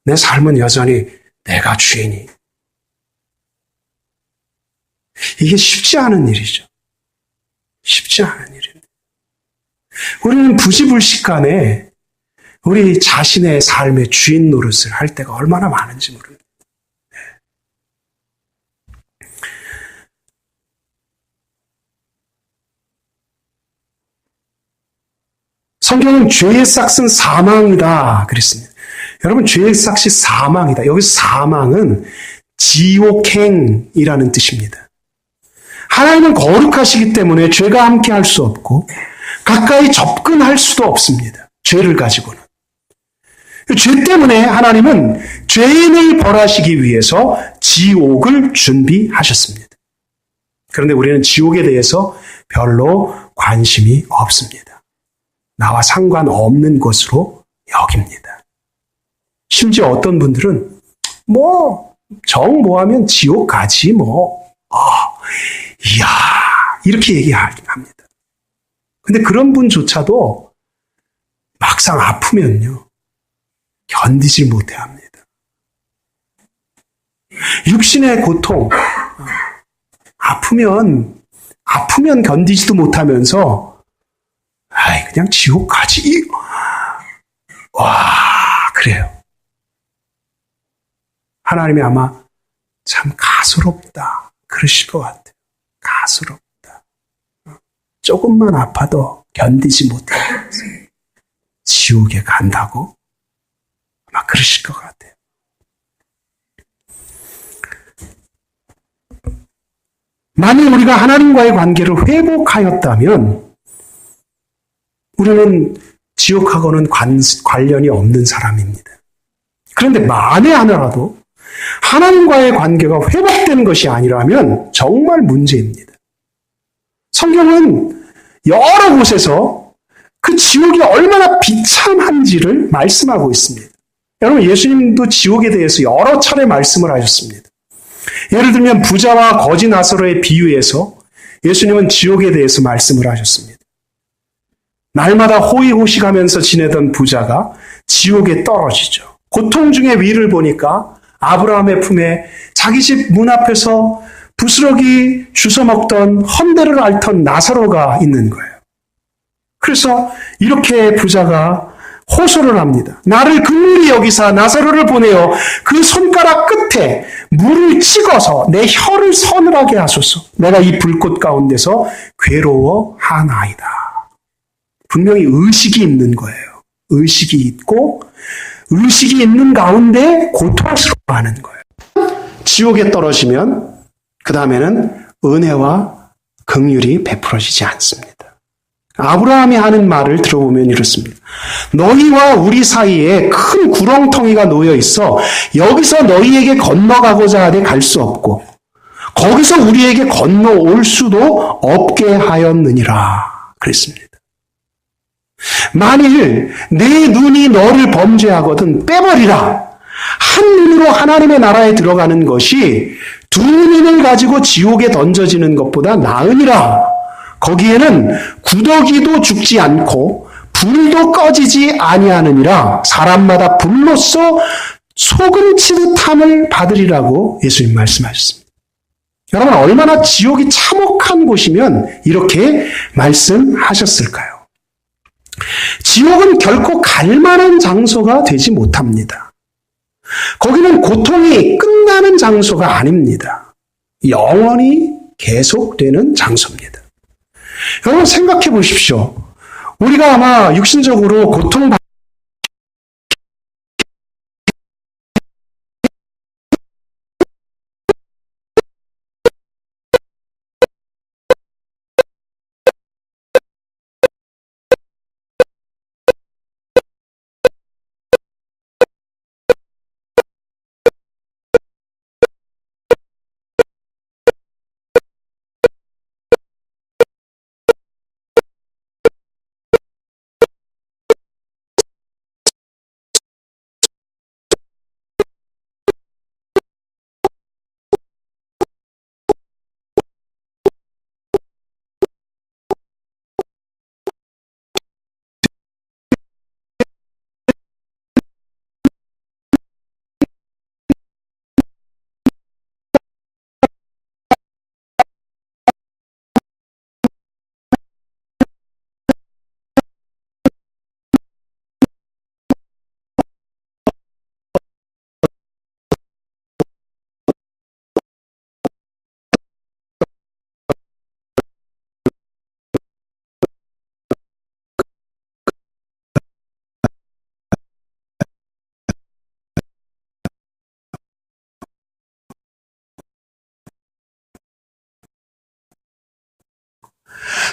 내 삶은 여전히 내가 주인이. 이게 쉽지 않은 일이죠. 쉽지 않은 일입니다. 우리는 부지불식간에 우리 자신의 삶의 주인 노릇을 할 때가 얼마나 많은지 모릅니다. 성경은 죄의 싹은 사망이다 그랬습니다. 여러분, 죄의 싹이 사망이다. 여기서 사망은 지옥행이라는 뜻입니다. 하나님은 거룩하시기 때문에 죄가 함께 할 수 없고 가까이 접근할 수도 없습니다. 죄를 가지고는. 죄 때문에 하나님은 죄인을 벌하시기 위해서 지옥을 준비하셨습니다. 그런데 우리는 지옥에 대해서 별로 관심이 없습니다. 나와 상관없는 것으로 여깁니다. 심지어 어떤 분들은 정 뭐하면 지옥 가지 이야, 이렇게 얘기하긴 합니다. 근데 그런 분조차도 막상 아프면요, 견디질 못해 합니다. 육신의 고통, 아프면 아프면 견디지도 못하면서 아이 그냥 지옥 가지. 와 그래요. 하나님이 아마 참 가소롭다 그러실 것 같아요. 가소롭다. 조금만 아파도 견디지 못하면서 지옥에 간다고 아마 그러실 것 같아요. 만일 우리가 하나님과의 관계를 회복하였다면 우리는 지옥하고는 관련이 없는 사람입니다. 그런데 만에 하나라도 하나님과의 관계가 회복되는 것이 아니라면 정말 문제입니다. 성경은 여러 곳에서 그 지옥이 얼마나 비참한지를 말씀하고 있습니다. 여러분 예수님도 지옥에 대해서 여러 차례 말씀을 하셨습니다. 예를 들면 부자와 거지 나사로의 비유에서 예수님은 지옥에 대해서 말씀을 하셨습니다. 날마다 호의호식하면서 지내던 부자가 지옥에 떨어지죠. 고통 중에 위를 보니까 아브라함의 품에 자기 집 문 앞에서 부스러기 주워 먹던 헌대를 앓던 나사로가 있는 거예요. 그래서 이렇게 부자가 호소를 합니다. 나를 긍휼히 여기사 나사로를 보내어 그 손가락 끝에 물을 찍어서 내 혀를 서늘하게 하소서. 내가 이 불꽃 가운데서 괴로워하나이다. 분명히 의식이 있는 거예요. 의식이 있고 의식이 있는 가운데 고통스러워하는 거예요. 지옥에 떨어지면 그 다음에는 은혜와 긍휼이 베풀어지지 않습니다. 아브라함이 하는 말을 들어보면 이렇습니다. 너희와 우리 사이에 큰 구렁텅이가 놓여 있어 여기서 너희에게 건너가고자 하되 갈 수 없고 거기서 우리에게 건너올 수도 없게 하였느니라 그랬습니다. 만일 내 눈이 너를 범죄하거든 빼버리라. 한 눈으로 하나님의 나라에 들어가는 것이 두 눈을 가지고 지옥에 던져지는 것보다 나으니라. 거기에는 구더기도 죽지 않고 불도 꺼지지 아니하느니라. 사람마다 불로써 소금치듯 함을 받으리라고 예수님 말씀하셨습니다. 여러분 얼마나 지옥이 참혹한 곳이면 이렇게 말씀하셨을까요? 지옥은 결코 갈 만한 장소가 되지 못합니다. 거기는 고통이 끝나는 장소가 아닙니다. 영원히 계속되는 장소입니다. 여러분 생각해 보십시오. 우리가 아마 육신적으로 고통받는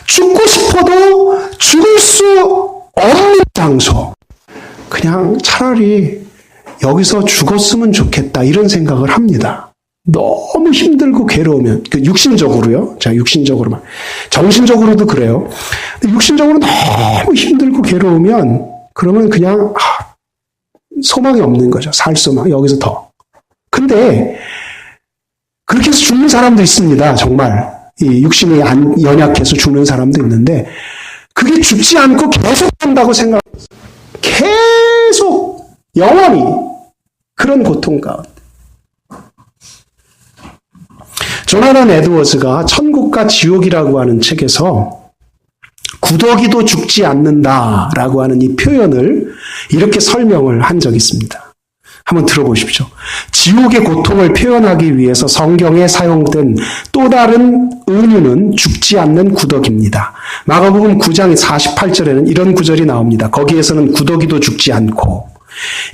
죽고 싶어도 죽을 수 없는 장소. 그냥 차라리 여기서 죽었으면 좋겠다 이런 생각을 합니다. 너무 힘들고 괴로우면 육신적으로요. 자, 육신적으로만. 정신적으로도 그래요. 근데 육신적으로 너무 힘들고 괴로우면 그러면 그냥 소망이 없는 거죠. 살 소망. 여기서 더. 근데 그렇게 해서 죽는 사람도 있습니다. 정말. 이 육신이 연약해서 죽는 사람도 있는데 그게 죽지 않고 계속 한다고 생각해서 계속 영원히 그런 고통 가운데 조나단 에드워즈가 천국과 지옥이라고 하는 책에서 구더기도 죽지 않는다라고 하는 이 표현을 이렇게 설명을 한 적이 있습니다. 한번 들어보십시오. 지옥의 고통을 표현하기 위해서 성경에 사용된 또 다른 은유는 죽지 않는 구더기입니다. 마가복음 9장 48절에는 이런 구절이 나옵니다. 거기에서는 구더기도 죽지 않고,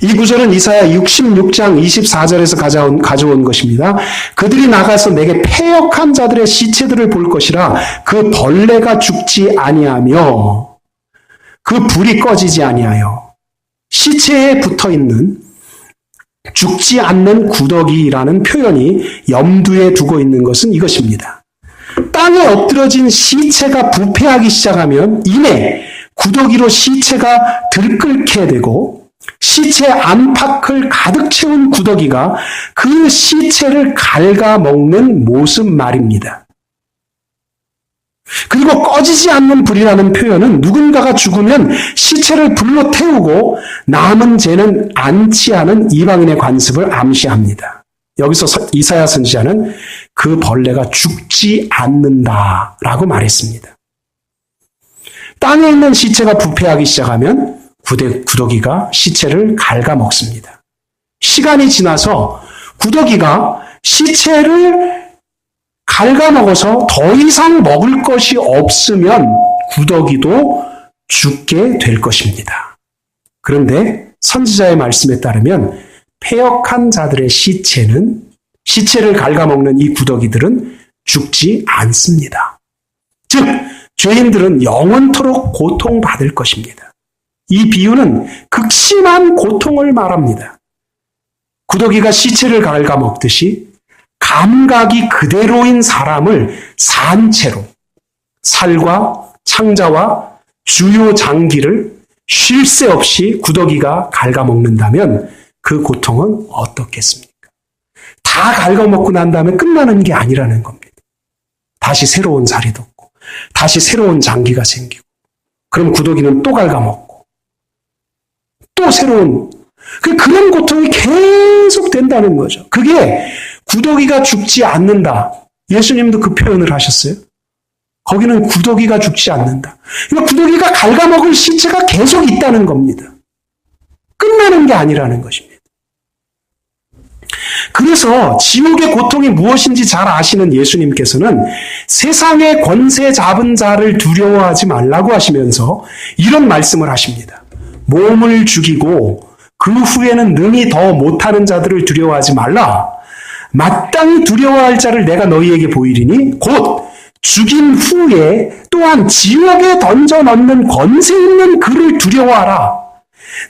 이 구절은 이사야 66장 24절에서 가져온 것입니다. 그들이 나가서 내게 패역한 자들의 시체들을 볼 것이라. 그 벌레가 죽지 아니하며 그 불이 꺼지지 아니하여. 시체에 붙어있는 죽지 않는 구더기라는 표현이 염두에 두고 있는 것은 이것입니다. 땅에 엎드러진 시체가 부패하기 시작하면 이내 구더기로 시체가 들끓게 되고, 시체 안팎을 가득 채운 구더기가 그 시체를 갉아먹는 모습 말입니다. 그리고 꺼지지 않는 불이라는 표현은 누군가가 죽으면 시체를 불로 태우고 남은 죄는 안치 않은 이방인의 관습을 암시합니다. 여기서 이사야 선지자는 그 벌레가 죽지 않는다라고 말했습니다. 땅에 있는 시체가 부패하기 시작하면 구더기가 시체를 갉아먹습니다. 시간이 지나서 구더기가 시체를 갉아먹어서 더 이상 먹을 것이 없으면 구더기도 죽게 될 것입니다. 그런데 선지자의 말씀에 따르면 패역한 자들의 시체를 갉아먹는 이 구더기들은 죽지 않습니다. 즉, 죄인들은 영원토록 고통받을 것입니다. 이 비유는 극심한 고통을 말합니다. 구더기가 시체를 갉아먹듯이 감각이 그대로인 사람을 산채로 살과 창자와 주요 장기를 쉴 새 없이 구더기가 갉아먹는다면 그 고통은 어떻겠습니까? 다 갉아먹고 난 다음에 끝나는 게 아니라는 겁니다. 다시 새로운 살이 돋고 다시 새로운 장기가 생기고, 그럼 구더기는 또 갉아먹고 또 새로운 그런 고통이 계속 된다는 거죠. 그게 구더기가 죽지 않는다. 예수님도 그 표현을 하셨어요. 거기는 구더기가 죽지 않는다. 그러니까 구더기가 갉아먹을 시체가 계속 있다는 겁니다. 끝나는 게 아니라는 것입니다. 그래서 지옥의 고통이 무엇인지 잘 아시는 예수님께서는 세상의 권세 잡은 자를 두려워하지 말라고 하시면서 이런 말씀을 하십니다. 몸을 죽이고 그 후에는 능히 더 못하는 자들을 두려워하지 말라. 마땅히 두려워할 자를 내가 너희에게 보이리니 곧 죽인 후에 또한 지옥에 던져 넣는 권세 있는 그를 두려워하라.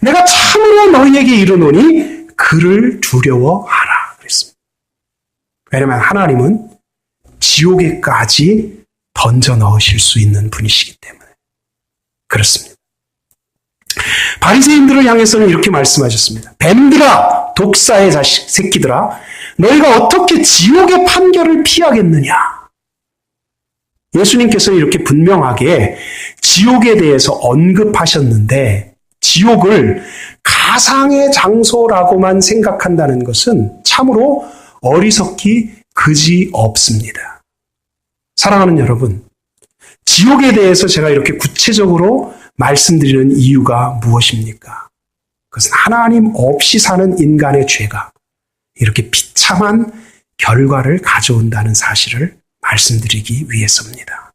내가 참으로 너희에게 이르노니 그를 두려워하라. 그랬습니다. 왜냐하면 하나님은 지옥에까지 던져 넣으실 수 있는 분이시기 때문에 그렇습니다. 바리새인들을 향해서는 이렇게 말씀하셨습니다. 뱀들아, 독사의 새끼들아, 너희가 어떻게 지옥의 판결을 피하겠느냐? 예수님께서는 이렇게 분명하게 지옥에 대해서 언급하셨는데, 지옥을 가상의 장소라고만 생각한다는 것은 참으로 어리석기 그지 없습니다. 사랑하는 여러분, 지옥에 대해서 제가 이렇게 구체적으로 말씀드리는 이유가 무엇입니까? 그것은 하나님 없이 사는 인간의 죄가 이렇게 비참한 결과를 가져온다는 사실을 말씀드리기 위해서입니다.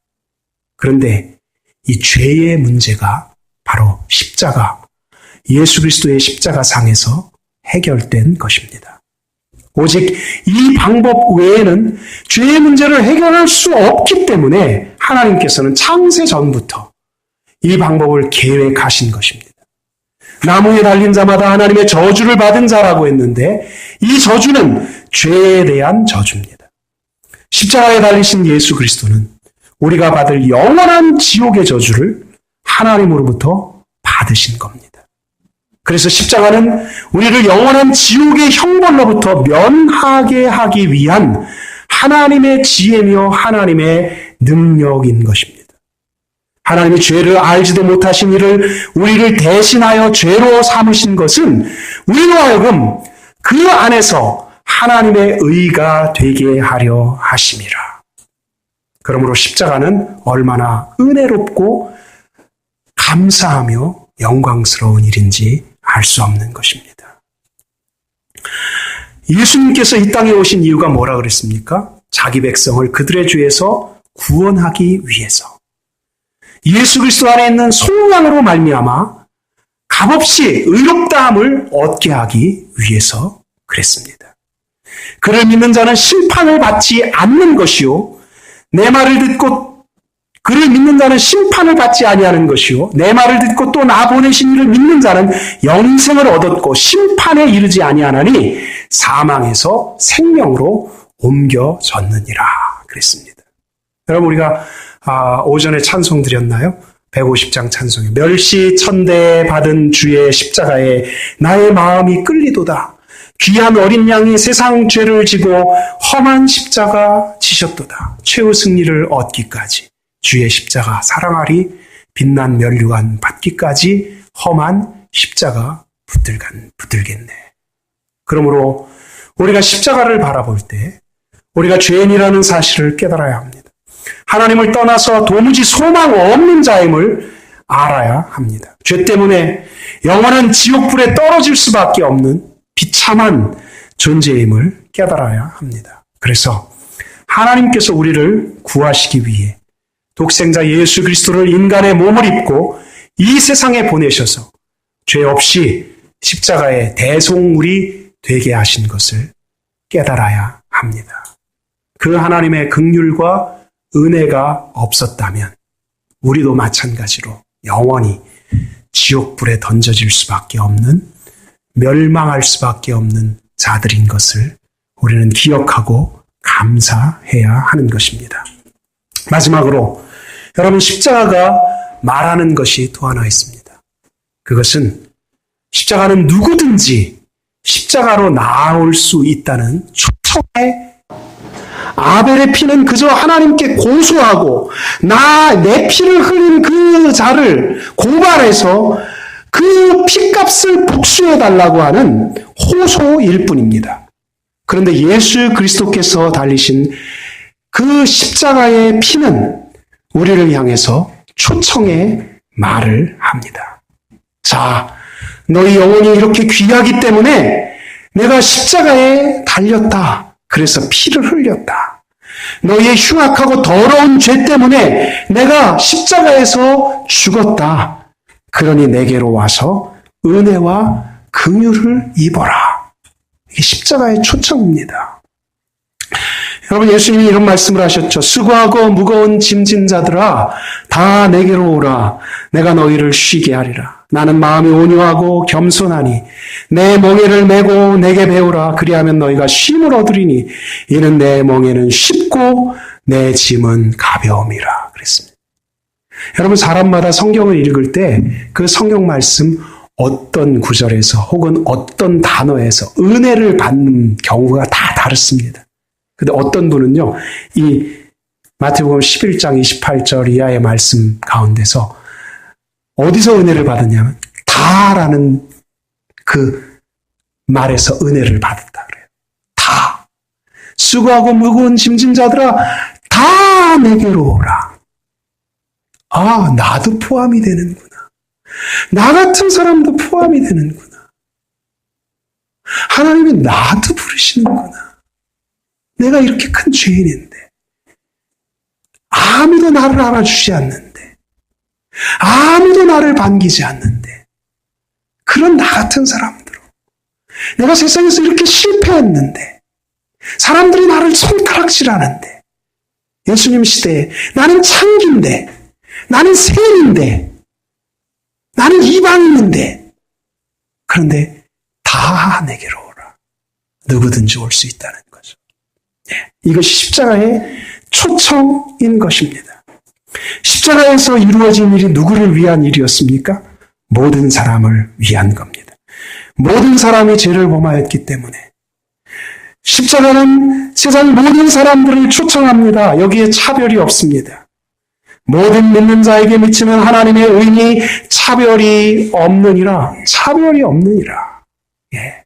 그런데 이 죄의 문제가 바로 십자가, 예수 그리스도의 십자가상에서 해결된 것입니다. 오직 이 방법 외에는 죄의 문제를 해결할 수 없기 때문에 하나님께서는 창세 전부터 이 방법을 계획하신 것입니다. 나무에 달린 자마다 하나님의 저주를 받은 자라고 했는데 이 저주는 죄에 대한 저주입니다. 십자가에 달리신 예수 그리스도는 우리가 받을 영원한 지옥의 저주를 하나님으로부터 받으신 겁니다. 그래서 십자가는 우리를 영원한 지옥의 형벌로부터 면하게 하기 위한 하나님의 지혜며 하나님의 능력인 것입니다. 하나님이 죄를 알지도 못하신 이를 우리를 대신하여 죄로 삼으신 것은 우리로 하여금 그 안에서 하나님의 의가 되게 하려 하심이라. 그러므로 십자가는 얼마나 은혜롭고 감사하며 영광스러운 일인지 알 수 없는 것입니다. 예수님께서 이 땅에 오신 이유가 뭐라 그랬습니까? 자기 백성을 그들의 죄에서 구원하기 위해서. 예수 그리스도 안에 있는 속량으로 말미암아 값없이 의롭다함을 얻게 하기 위해서 그랬습니다. 그를 믿는 자는 심판을 받지 않는 것이요, 내 말을 듣고 그를 믿는 자는 심판을 받지 아니하는 것이요, 내 말을 듣고 또 나 보내신 이를 믿는 자는 영생을 얻었고 심판에 이르지 아니하나니 사망에서 생명으로 옮겨졌느니라 그랬습니다. 여러분, 우리가 오전에 찬송 드렸나요? 150장 찬송에 멸시천대 받은 주의 십자가에 나의 마음이 끌리도다. 귀한 어린 양이 세상 죄를 지고 험한 십자가 지셨도다. 최후 승리를 얻기까지 주의 십자가 사랑하리, 빛난 면류관 받기까지 험한 십자가 붙들겠네. 그러므로 우리가 십자가를 바라볼 때 우리가 죄인이라는 사실을 깨달아야 합니다. 하나님을 떠나서 도무지 소망 없는 자임을 알아야 합니다. 죄 때문에 영원한 지옥불에 떨어질 수밖에 없는 비참한 존재임을 깨달아야 합니다. 그래서 하나님께서 우리를 구하시기 위해 독생자 예수 그리스도를 인간의 몸을 입고 이 세상에 보내셔서 죄 없이 십자가의 대속물이 되게 하신 것을 깨달아야 합니다. 그 하나님의 긍휼과 은혜가 없었다면 우리도 마찬가지로 영원히 지옥불에 던져질 수밖에 없는, 멸망할 수밖에 없는 자들인 것을 우리는 기억하고 감사해야 하는 것입니다. 마지막으로 여러분, 십자가가 말하는 것이 또 하나 있습니다. 그것은 십자가는 누구든지 십자가로 나아올 수 있다는 초청의, 아벨의 피는 그저 하나님께 고소하고 내 피를 흘린 그 자를 고발해서 그 피값을 복수해달라고 하는 호소일 뿐입니다. 그런데 예수 그리스도께서 달리신 그 십자가의 피는 우리를 향해서 초청의 말을 합니다. 자, 너희 영혼이 이렇게 귀하기 때문에 내가 십자가에 달렸다. 그래서 피를 흘렸다. 너희의 흉악하고 더러운 죄 때문에 내가 십자가에서 죽었다. 그러니 내게로 와서 은혜와 긍휼을 입어라. 이게 십자가의 초청입니다. 여러분, 예수님이 이런 말씀을 하셨죠. 수고하고 무거운 짐진 자들아, 다 내게로 오라. 내가 너희를 쉬게 하리라. 나는 마음이 온유하고 겸손하니 내 멍에를 메고 내게 배우라. 그리하면 너희가 쉼을 얻으리니 이는 내 멍에는 쉽고 내 짐은 가벼움이라. 그랬습니다. 여러분, 사람마다 성경을 읽을 때 그 성경 말씀 어떤 구절에서 혹은 어떤 단어에서 은혜를 받는 경우가 다 다릅니다. 근데 어떤 분은요, 이 마태복음 11장 28절 이하의 말씀 가운데서 어디서 은혜를 받았냐면 다라는 그 말에서 은혜를 받았다 그래요. 다. 수고하고 무거운 짐진 자들아, 다 내게로 오라. 아, 나도 포함이 되는구나. 나 같은 사람도 포함이 되는구나. 하나님이 나도 부르시는구나. 내가 이렇게 큰 죄인인데, 아무도 나를 알아주지 않는데, 아무도 나를 반기지 않는데, 그런 나 같은 사람들로 내가 세상에서 이렇게 실패했는데, 사람들이 나를 손가락질하는데, 예수님 시대에 나는 창기인데, 나는 세인인데, 나는 이방인인데, 그런데 다 내게로 오라. 누구든지 올 수 있다는 거죠. 이것이 십자가의 초청인 것입니다. 십자가에서 이루어진 일이 누구를 위한 일이었습니까? 모든 사람을 위한 겁니다. 모든 사람이 죄를 범하였기 때문에 십자가는 세상 모든 사람들을 초청합니다. 여기에 차별이 없습니다. 모든 믿는 자에게 미치는 하나님의 의니 차별이 없느니라. 차별이 없느니라. 예.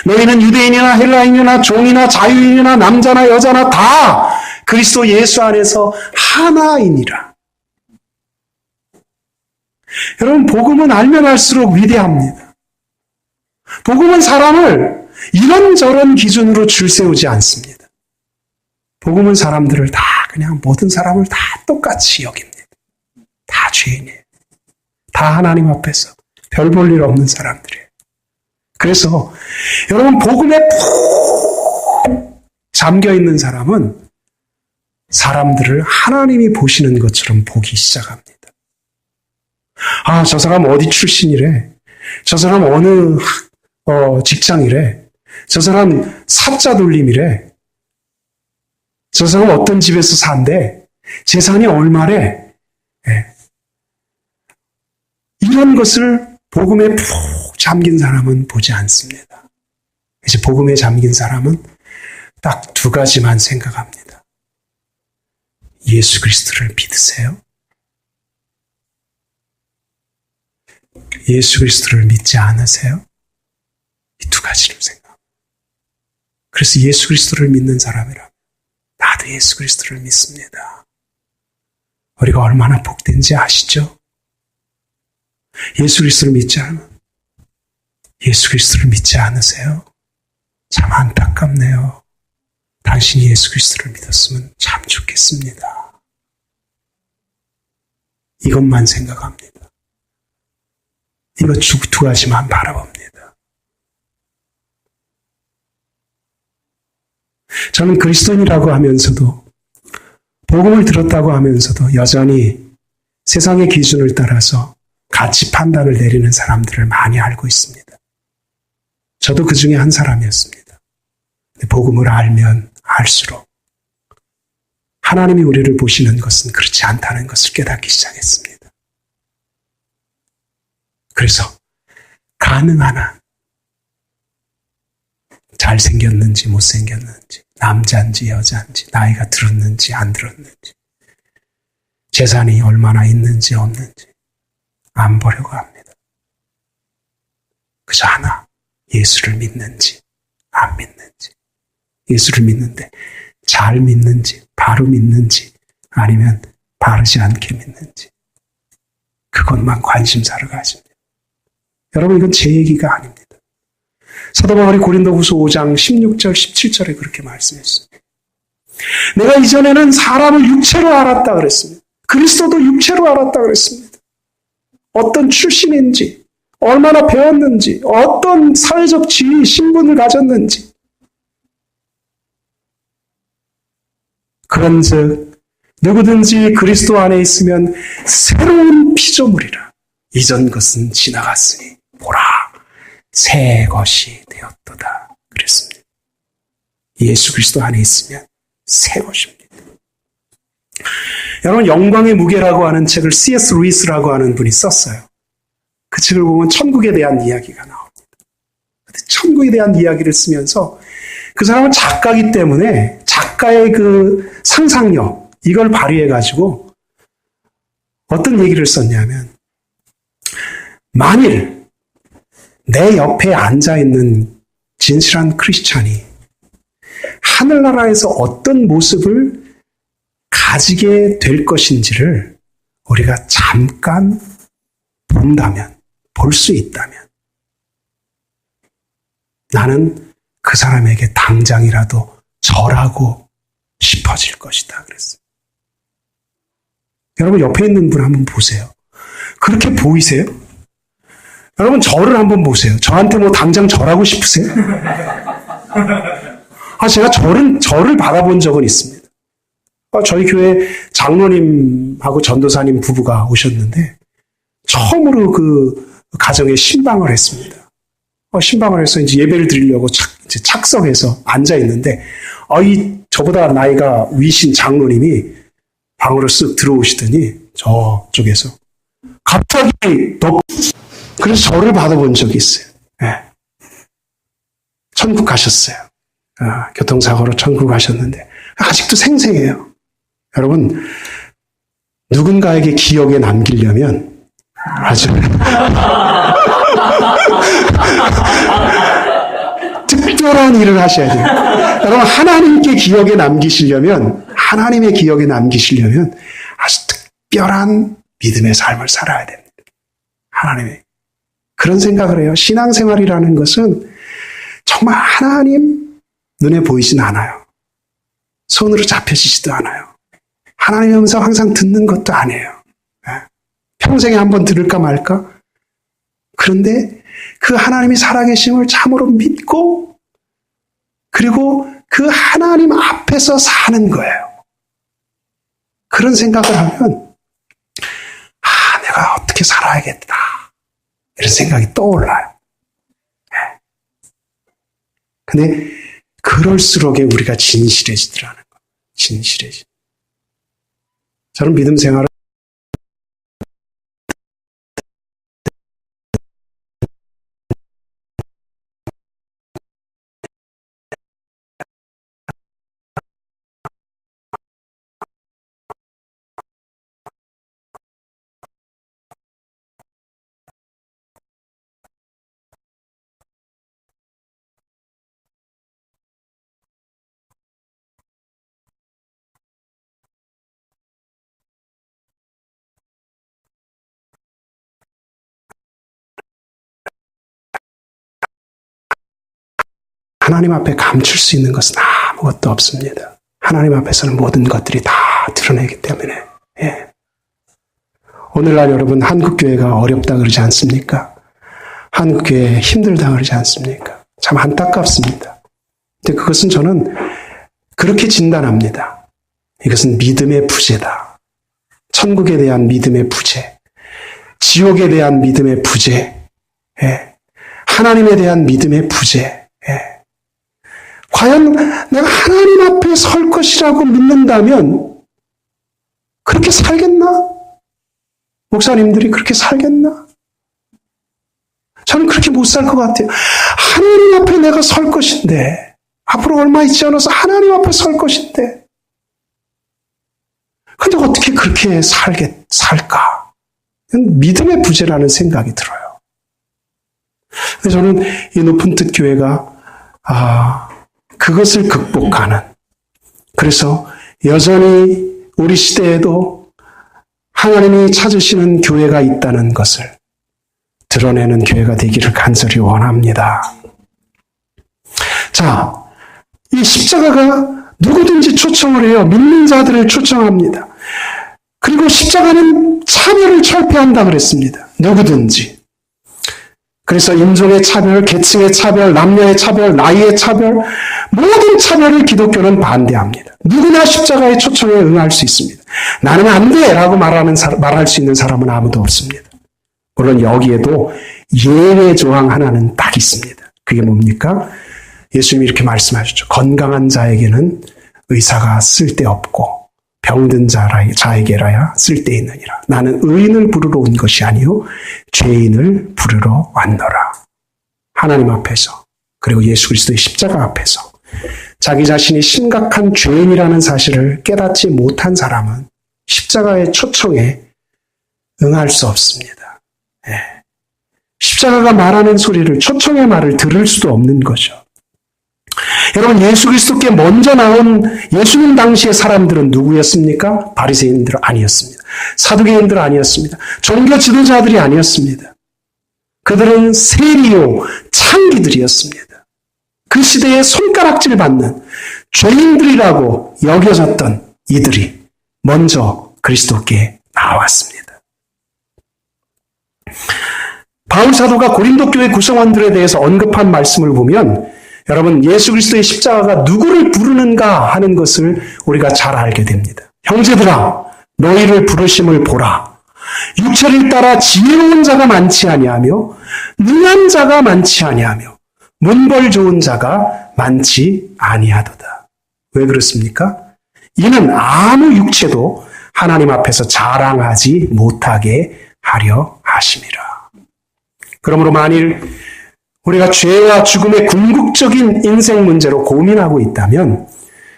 너희는 유대인이나 헬라인이나 종이나 자유인이나 남자나 여자나 다 그리스도 예수 안에서 하나이니라. 여러분, 복음은 알면 알수록 위대합니다. 복음은 사람을 이런저런 기준으로 줄 세우지 않습니다. 복음은 사람들을 다 그냥 모든 사람을 다 똑같이 여깁니다. 다 죄인이에요. 다 하나님 앞에서 별 볼 일 없는 사람들이에요. 그래서 여러분, 복음에 푹 잠겨 있는 사람은 사람들을 하나님이 보시는 것처럼 보기 시작합니다. 아, 저 사람 어디 출신이래? 저 사람 어느 직장이래? 저 사람 사자 돌림이래? 저 사람 어떤 집에서 산대? 재산이 얼마래? 예. 이런 것을 복음에 푹 잠긴 사람은 보지 않습니다. 이제 복음에 잠긴 사람은 딱 두 가지만 생각합니다. 예수 그리스도를 믿으세요? 예수 그리스도를 믿지 않으세요? 이 두 가지를 생각합니다. 그래서 예수 그리스도를 믿는 사람이라면 나도 예수 그리스도를 믿습니다. 우리가 얼마나 복된지 아시죠? 예수 그리스도를 믿지 않으면 예수 그리스도를 믿지 않으세요? 참 안타깝네요. 당신이 예수 그리스도를 믿었으면 참 좋겠습니다. 이것만 생각합니다. 이거 두 가지만 바라봅니다. 저는 그리스도인이라고 하면서도 복음을 들었다고 하면서도 여전히 세상의 기준을 따라서 가치 판단을 내리는 사람들을 많이 알고 있습니다. 저도 그 중에 한 사람이었습니다. 복음을 알면 알수록 하나님이 우리를 보시는 것은 그렇지 않다는 것을 깨닫기 시작했습니다. 그래서 가능한 한 잘생겼는지 못생겼는지 남자인지 여자인지 나이가 들었는지 안 들었는지 재산이 얼마나 있는지 없는지 안 보려고 합니다. 그저 하나, 예수를 믿는지 안 믿는지, 예수를 믿는데 잘 믿는지 바로 믿는지 아니면 바르지 않게 믿는지 그것만 관심사를 가집니다. 여러분, 이건 제 얘기가 아닙니다. 사도 바울이 고린도후서 5장 16절 17절에 그렇게 말씀했어요. 내가 이전에는 사람을 육체로 알았다 그랬습니다. 그리스도도 육체로 알았다 그랬습니다. 어떤 출신인지, 얼마나 배웠는지, 어떤 사회적 지위, 신분을 가졌는지. 그런즉 누구든지 그리스도 안에 있으면 새로운 피조물이라. 이전 것은 지나갔으니 보라, 새 것이 되었도다 그랬습니다. 예수 그리스도 안에 있으면 새 것입니다. 여러분, 영광의 무게라고 하는 책을 C.S. 루이스라고 하는 분이 썼어요. 그 책을 보면 천국에 대한 이야기가 나옵니다. 천국에 대한 이야기를 쓰면서 그 사람은 작가이기 때문에 작가의 그 상상력, 이걸 발휘해가지고 어떤 얘기를 썼냐면, 만일 내 옆에 앉아있는 진실한 크리스찬이 하늘나라에서 어떤 모습을 가지게 될 것인지를 우리가 잠깐 본다면, 볼 수 있다면 나는 그 사람에게 당장이라도 절하고 싶어질 것이다 그랬어요. 여러분, 옆에 있는 분 한번 보세요. 그렇게 보이세요? 여러분, 저를 한번 보세요. 저한테 뭐 당장 절하고 싶으세요? 제가 절을 받아본 적은 있습니다. 저희 교회 장로님하고 전도사님 부부가 오셨는데 처음으로 그 가정에 신방을 했습니다. 신방을 해서 이제 예배를 드리려고 이제 착석해서 앉아 있는데 저보다 나이가 위신 장로님이 방으로 쓱 들어오시더니 저쪽에서 갑자기 그래서 저를 받아본 적이 있어요. 네. 천국 가셨어요. 교통사고로 천국 가셨는데 아직도 생생해요. 여러분, 누군가에게 기억에 남기려면 아주 특별한 일을 하셔야 돼요. 여러분, 하나님께 기억에 남기시려면, 하나님의 기억에 남기시려면 아주 특별한 믿음의 삶을 살아야 됩니다. 하나님의. 그런 생각을 해요. 신앙생활이라는 것은 정말 하나님 눈에 보이진 않아요. 손으로 잡혀지지도 않아요. 하나님의 음성 항상 듣는 것도 아니에요. 평생에 한번 들을까 말까? 그런데 그 하나님이 살아계심을 참으로 믿고 그리고 그 하나님 앞에서 사는 거예요. 그런 생각을 하면 내가 어떻게 살아야겠다. 이런 생각이 떠올라요. 근데 그럴수록 우리가 진실해지더라는 거예요. 진실해지. 저는 믿음 생활을 하나님 앞에 감출 수 있는 것은 아무것도 없습니다. 하나님 앞에서는 모든 것들이 다 드러내기 때문에. 오늘날 여러분 한국교회가 어렵다 그러지 않습니까? 한국교회 힘들다 그러지 않습니까? 참 안타깝습니다. 근데 그것은 저는 그렇게 진단합니다. 이것은 믿음의 부재다. 천국에 대한 믿음의 부재, 지옥에 대한 믿음의 부재, 하나님에 대한 믿음의 부재. 과연 내가 하나님 앞에 설 것이라고 믿는다면 그렇게 살겠나? 목사님들이 그렇게 살겠나? 저는 그렇게 못 살 것 같아요. 하나님 앞에 내가 설 것인데 앞으로 얼마 있지 않아서 하나님 앞에 설 것인데 근데 어떻게 그렇게 살까? 믿음의 부재라는 생각이 들어요. 저는 이 높은 뜻 교회가 그것을 극복하는, 그래서 여전히 우리 시대에도 하나님이 찾으시는 교회가 있다는 것을 드러내는 교회가 되기를 간절히 원합니다. 자, 이 십자가가 누구든지 초청을 해요. 믿는 자들을 초청합니다. 그리고 십자가는 차별을 철폐한다 그랬습니다. 누구든지. 그래서 인종의 차별, 계층의 차별, 남녀의 차별, 나이의 차별, 모든 차별을 기독교는 반대합니다. 누구나 십자가의 초청에 응할 수 있습니다. 나는 안 돼! 라고 말할 수 있는 사람은 아무도 없습니다. 물론 여기에도 예외 조항 하나는 딱 있습니다. 그게 뭡니까? 예수님이 이렇게 말씀하셨죠. 건강한 자에게는 의사가 쓸데없고 병든 자에게라야 쓸데있느니라. 나는 의인을 부르러 온 것이 아니요 죄인을 부르러 왔노라. 하나님 앞에서 그리고 예수 그리스도의 십자가 앞에서 자기 자신이 심각한 죄인이라는 사실을 깨닫지 못한 사람은 십자가의 초청에 응할 수 없습니다. 십자가가 말하는 소리를, 초청의 말을 들을 수도 없는 거죠. 여러분, 예수 그리스도께 먼저 나온 예수님 당시의 사람들은 누구였습니까? 바리새인들 아니었습니다. 사두개인들 아니었습니다. 종교 지도자들이 아니었습니다. 그들은 세리요, 창기들이었습니다. 그 시대에 손가락질 받는 죄인들이라고 여겨졌던 이들이 먼저 그리스도께 나왔습니다. 바울 사도가 고린도 교회 구성원들에 대해서 언급한 말씀을 보면 여러분, 예수 그리스도의 십자가가 누구를 부르는가 하는 것을 우리가 잘 알게 됩니다. 형제들아, 너희를 부르심을 보라. 육체를 따라 지혜로운 자가 많지 아니하며 능한 자가 많지 아니하며 문벌 좋은 자가 많지 아니하도다. 왜 그렇습니까? 이는 아무 육체도 하나님 앞에서 자랑하지 못하게 하려 하심이라. 그러므로 만일 우리가 죄와 죽음의 궁극적인 인생 문제로 고민하고 있다면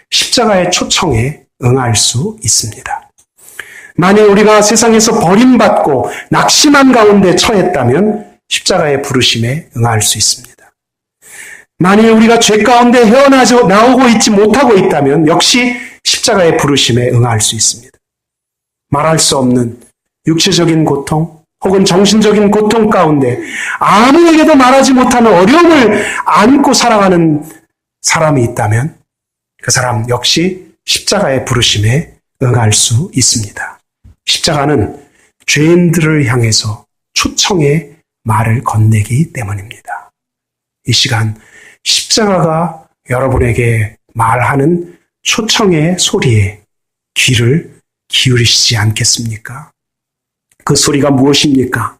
십자가의 초청에 응할 수 있습니다. 만일 우리가 세상에서 버림받고 낙심한 가운데 처했다면 십자가의 부르심에 응할 수 있습니다. 만일 우리가 죄 가운데 헤어나오고 있지 못하고 있다면 역시 십자가의 부르심에 응할 수 있습니다. 말할 수 없는 육체적인 고통 혹은 정신적인 고통 가운데 아무에게도 말하지 못하는 어려움을 안고 살아가는 사람이 있다면 그 사람 역시 십자가의 부르심에 응할 수 있습니다. 십자가는 죄인들을 향해서 초청의 말을 건네기 때문입니다. 이 시간 십자가가 여러분에게 말하는 초청의 소리에 귀를 기울이시지 않겠습니까? 그 소리가 무엇입니까?